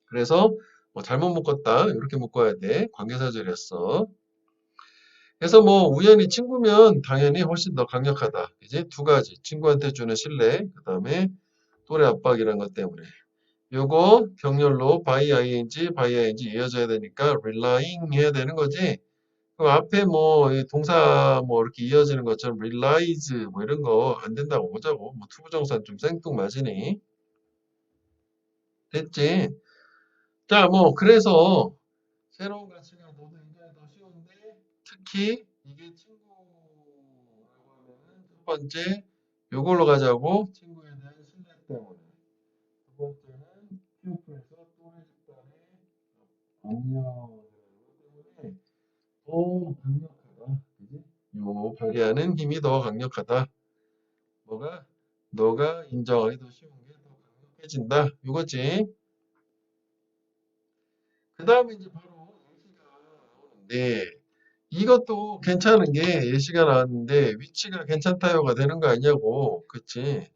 그래서 뭐 잘못 묶었다 이렇게 묶어야 돼. 관계사절이었어. 그래서 뭐 우연히 친구면 당연히 훨씬 더 강력하다. 이제 두 가지 친구한테 주는 신뢰, 그 다음에 또래 압박이라는 것 때문에. 요거 병렬로 by ing 이어져야 되니까 relying 해야 되는 거지. 그럼 앞에 뭐 동사 뭐 이렇게 이어지는 것처럼 realize 뭐 이런 거 안 된다고 보자고. 뭐 투부정사는 좀 생뚱맞으니. 됐지? 자, 뭐 그래서 새로운 가치가 너도 굉장히 더 쉬운데 특히 이게 친구라고 하면은 첫 번째 요걸로 가자고. 친구에 대한 신뢰 때문에. 두 번째는 피어프에서 또래 집단의 압력이라는 것 때문에 더 강력하다. 그지? 요 발휘하는 힘이 더 강력하다. 뭐가? 너가 인정하기 더 쉬운 게 더 강력해진다. 이거지. 그 다음에 이제 바로 예시가 나오는데, 이것도 괜찮은 게 예시가 나왔는데, 위치가 괜찮다요가 되는 거 아니냐고. 그치?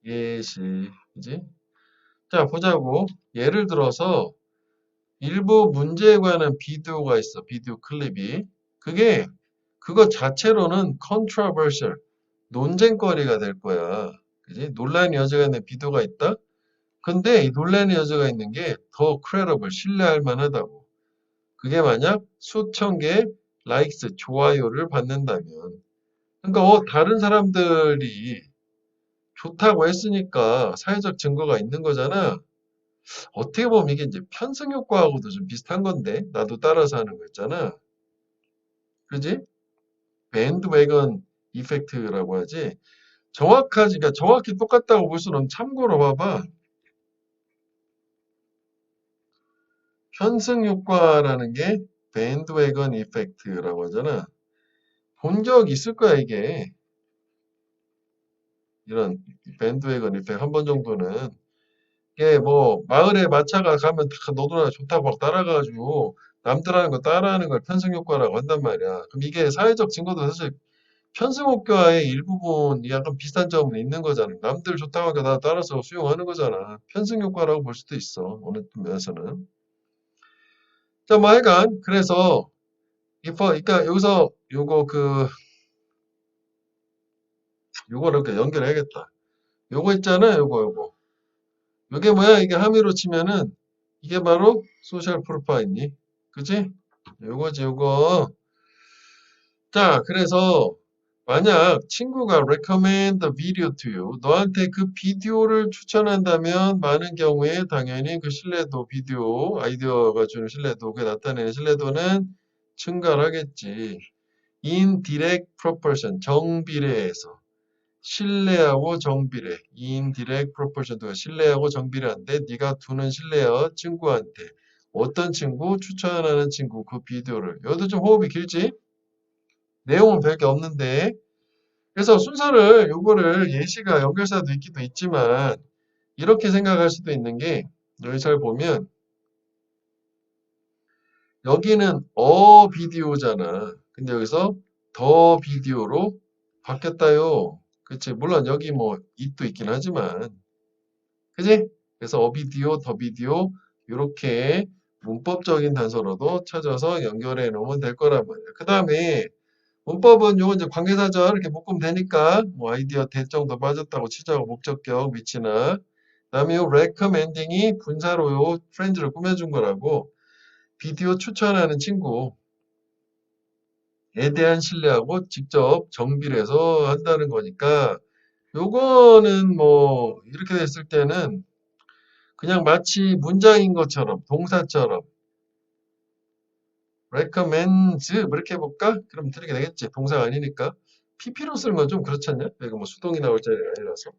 예시. 그지? 자, 보자고. 예를 들어서, 일부 문제에 관한 비디오가 있어. 비디오 클립이. 그게, 그거 자체로는 controversial, 논쟁거리가 될 거야. 그지? 논란의 여지가 있는 비디오가 있다? 근데 이 논란의 여지가 있는 게 더 credible, 신뢰할 만하다고. 그게 만약 수천 개의 likes, 좋아요를 받는다면. 그러니까 다른 사람들이 좋다고 했으니까 사회적 증거가 있는 거잖아. 어떻게 보면 이게 이제 편승 효과하고도 좀 비슷한 건데, 나도 따라서 하는 거 있잖아. 그지? 밴드웨건 이펙트라고 하지. 정확하지, 그러니까 정확히 똑같다고 볼 수는 없는, 참고로 봐봐. 편승 효과라는 게 밴드웨건 이펙트라고 하잖아. 본 적 있을 거야, 이게. 이런 밴드웨건 이펙트 한 번 정도는. 이게 뭐, 마을에 마차가 가면 다 너도나 좋다고 막 따라가가지고, 남들 하는 거 따라하는 걸 편승 효과라고 한단 말이야. 그럼 이게 사회적 증거도 사실 편승 효과의 일부분 약간 비슷한 점은 있는 거잖아. 남들 좋다고 하니까 나 따라서 수용하는 거잖아. 편승 효과라고 볼 수도 있어. 어느 면에서는. 자, 뭐 하여간, 그래서, 그러니까 여기서 요거를 이렇게 연결해야겠다. 요거 있잖아, 요거. 요게 뭐야? 이게 함의로 치면은, 이게 바로 소셜 프로파일이니. 그지? 요거지, 요거. 자, 그래서, 만약 친구가 recommend the video to you, 너한테 그 비디오를 추천한다면 많은 경우에 당연히 그 신뢰도, 비디오, 아이디어가 주는 신뢰도, 그 나타내는 신뢰도는 증가를 하겠지. indirect proportion, 정비례에서. 신뢰하고 정비례. indirect proportion도 신뢰하고 정비례한데 네가 두는 신뢰와 친구한테. 어떤 친구? 추천하는 친구 그 비디오를. 여기도 좀 호흡이 길지? 내용은 별게 없는데. 그래서 순서를 요거를 예시가 연결사도 있기도 있지만 이렇게 생각할 수도 있는 게 여기 잘 보면 여기는 비디오잖아. 근데 여기서 더 비디오로 바뀌었다요. 그치? 물론 여기 뭐 it도 있긴 하지만 그지? 그래서 비디오, 더 비디오 이렇게 문법적인 단서로도 찾아서 연결해 놓으면 될 거란 말이야. 그 다음에 문법은 요거 이제 관계사절 이렇게 묶으면 되니까 뭐 아이디어 대정도 빠졌다고 치자고 목적격 위치나 그다음에 요 recommending이 분사로 요 프렌즈를 꾸며준 거라고 비디오 추천하는 친구에 대한 신뢰하고 직접 정비를 해서 한다는 거니까 요거는 뭐 이렇게 됐을 때는 그냥 마치 문장인 것처럼 동사처럼 recommends 뭐 이렇게 해볼까? 그럼 들리게 되겠지. 동사가 아니니까. PP로 쓰는 건 좀 그렇지 않냐? 이거 뭐 수동이 나올 자리가 아니라서.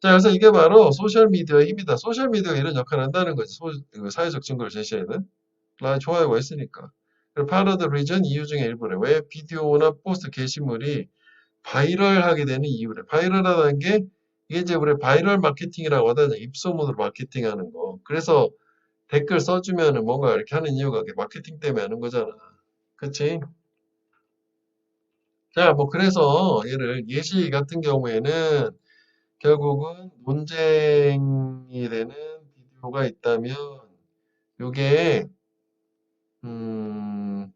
자, 그래서 이게 바로 소셜미디어의 힘이다. 소셜미디어가 이런 역할을 한다는 거지. 이거 사회적 증거를 제시하는. 좋아요가 있으니까. 그리고 part of the reason, 이유 중에 일부래. 왜 비디오나 포스트 게시물이 바이럴하게 되는 이유래. 바이럴하다는 게 이게 이제 우리 바이럴 마케팅이라고 하잖아. 입소문으로 마케팅하는 거. 그래서 댓글 써주면은 뭔가 이렇게 하는 이유가 그게 마케팅 때문에 하는 거잖아. 그치? 자, 뭐 그래서 얘를 예시 같은 경우에는 결국은 논쟁이 되는 비디오가 있다면 요게 음,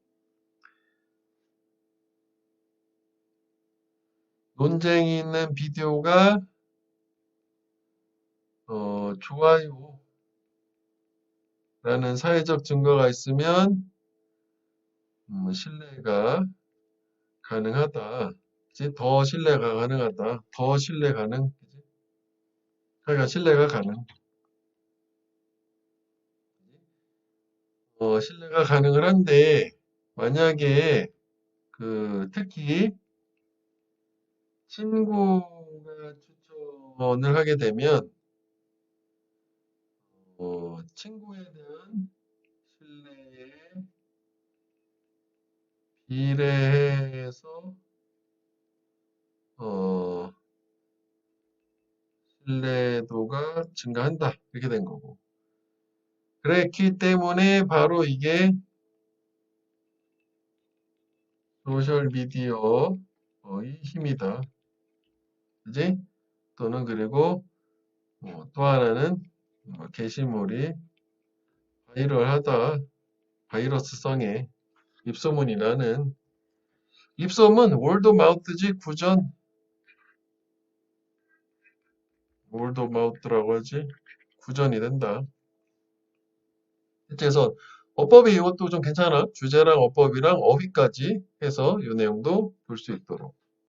논쟁이 있는 비디오가 좋아요라는 사회적 증거가 있으면 신뢰가 가능하다. 그치? 더 신뢰가 가능하다. 더 신뢰 가능. 그치? 그러니까 신뢰가 가능. 신뢰가 가능을 한데 만약에 특히 친구가 추천을 하게 되면 친구에 대한 신뢰에 비례해서 어, 신뢰도가 증가한다. 이렇게 된 거고. 그랬기 때문에 바로 이게 소셜미디어의 힘이다. 그지? 또는 그리고 또 하나는 게시물이 바이럴하다. 바이러스성의 입소문이라는 입소문 월드마우스지 구전 월드마우스라고 하지 구전이 된다. 그래서 어법이 이것도 좀 괜찮아. 주제랑 어법이랑 어휘까지 해서 이 내용도 볼 수 있도록.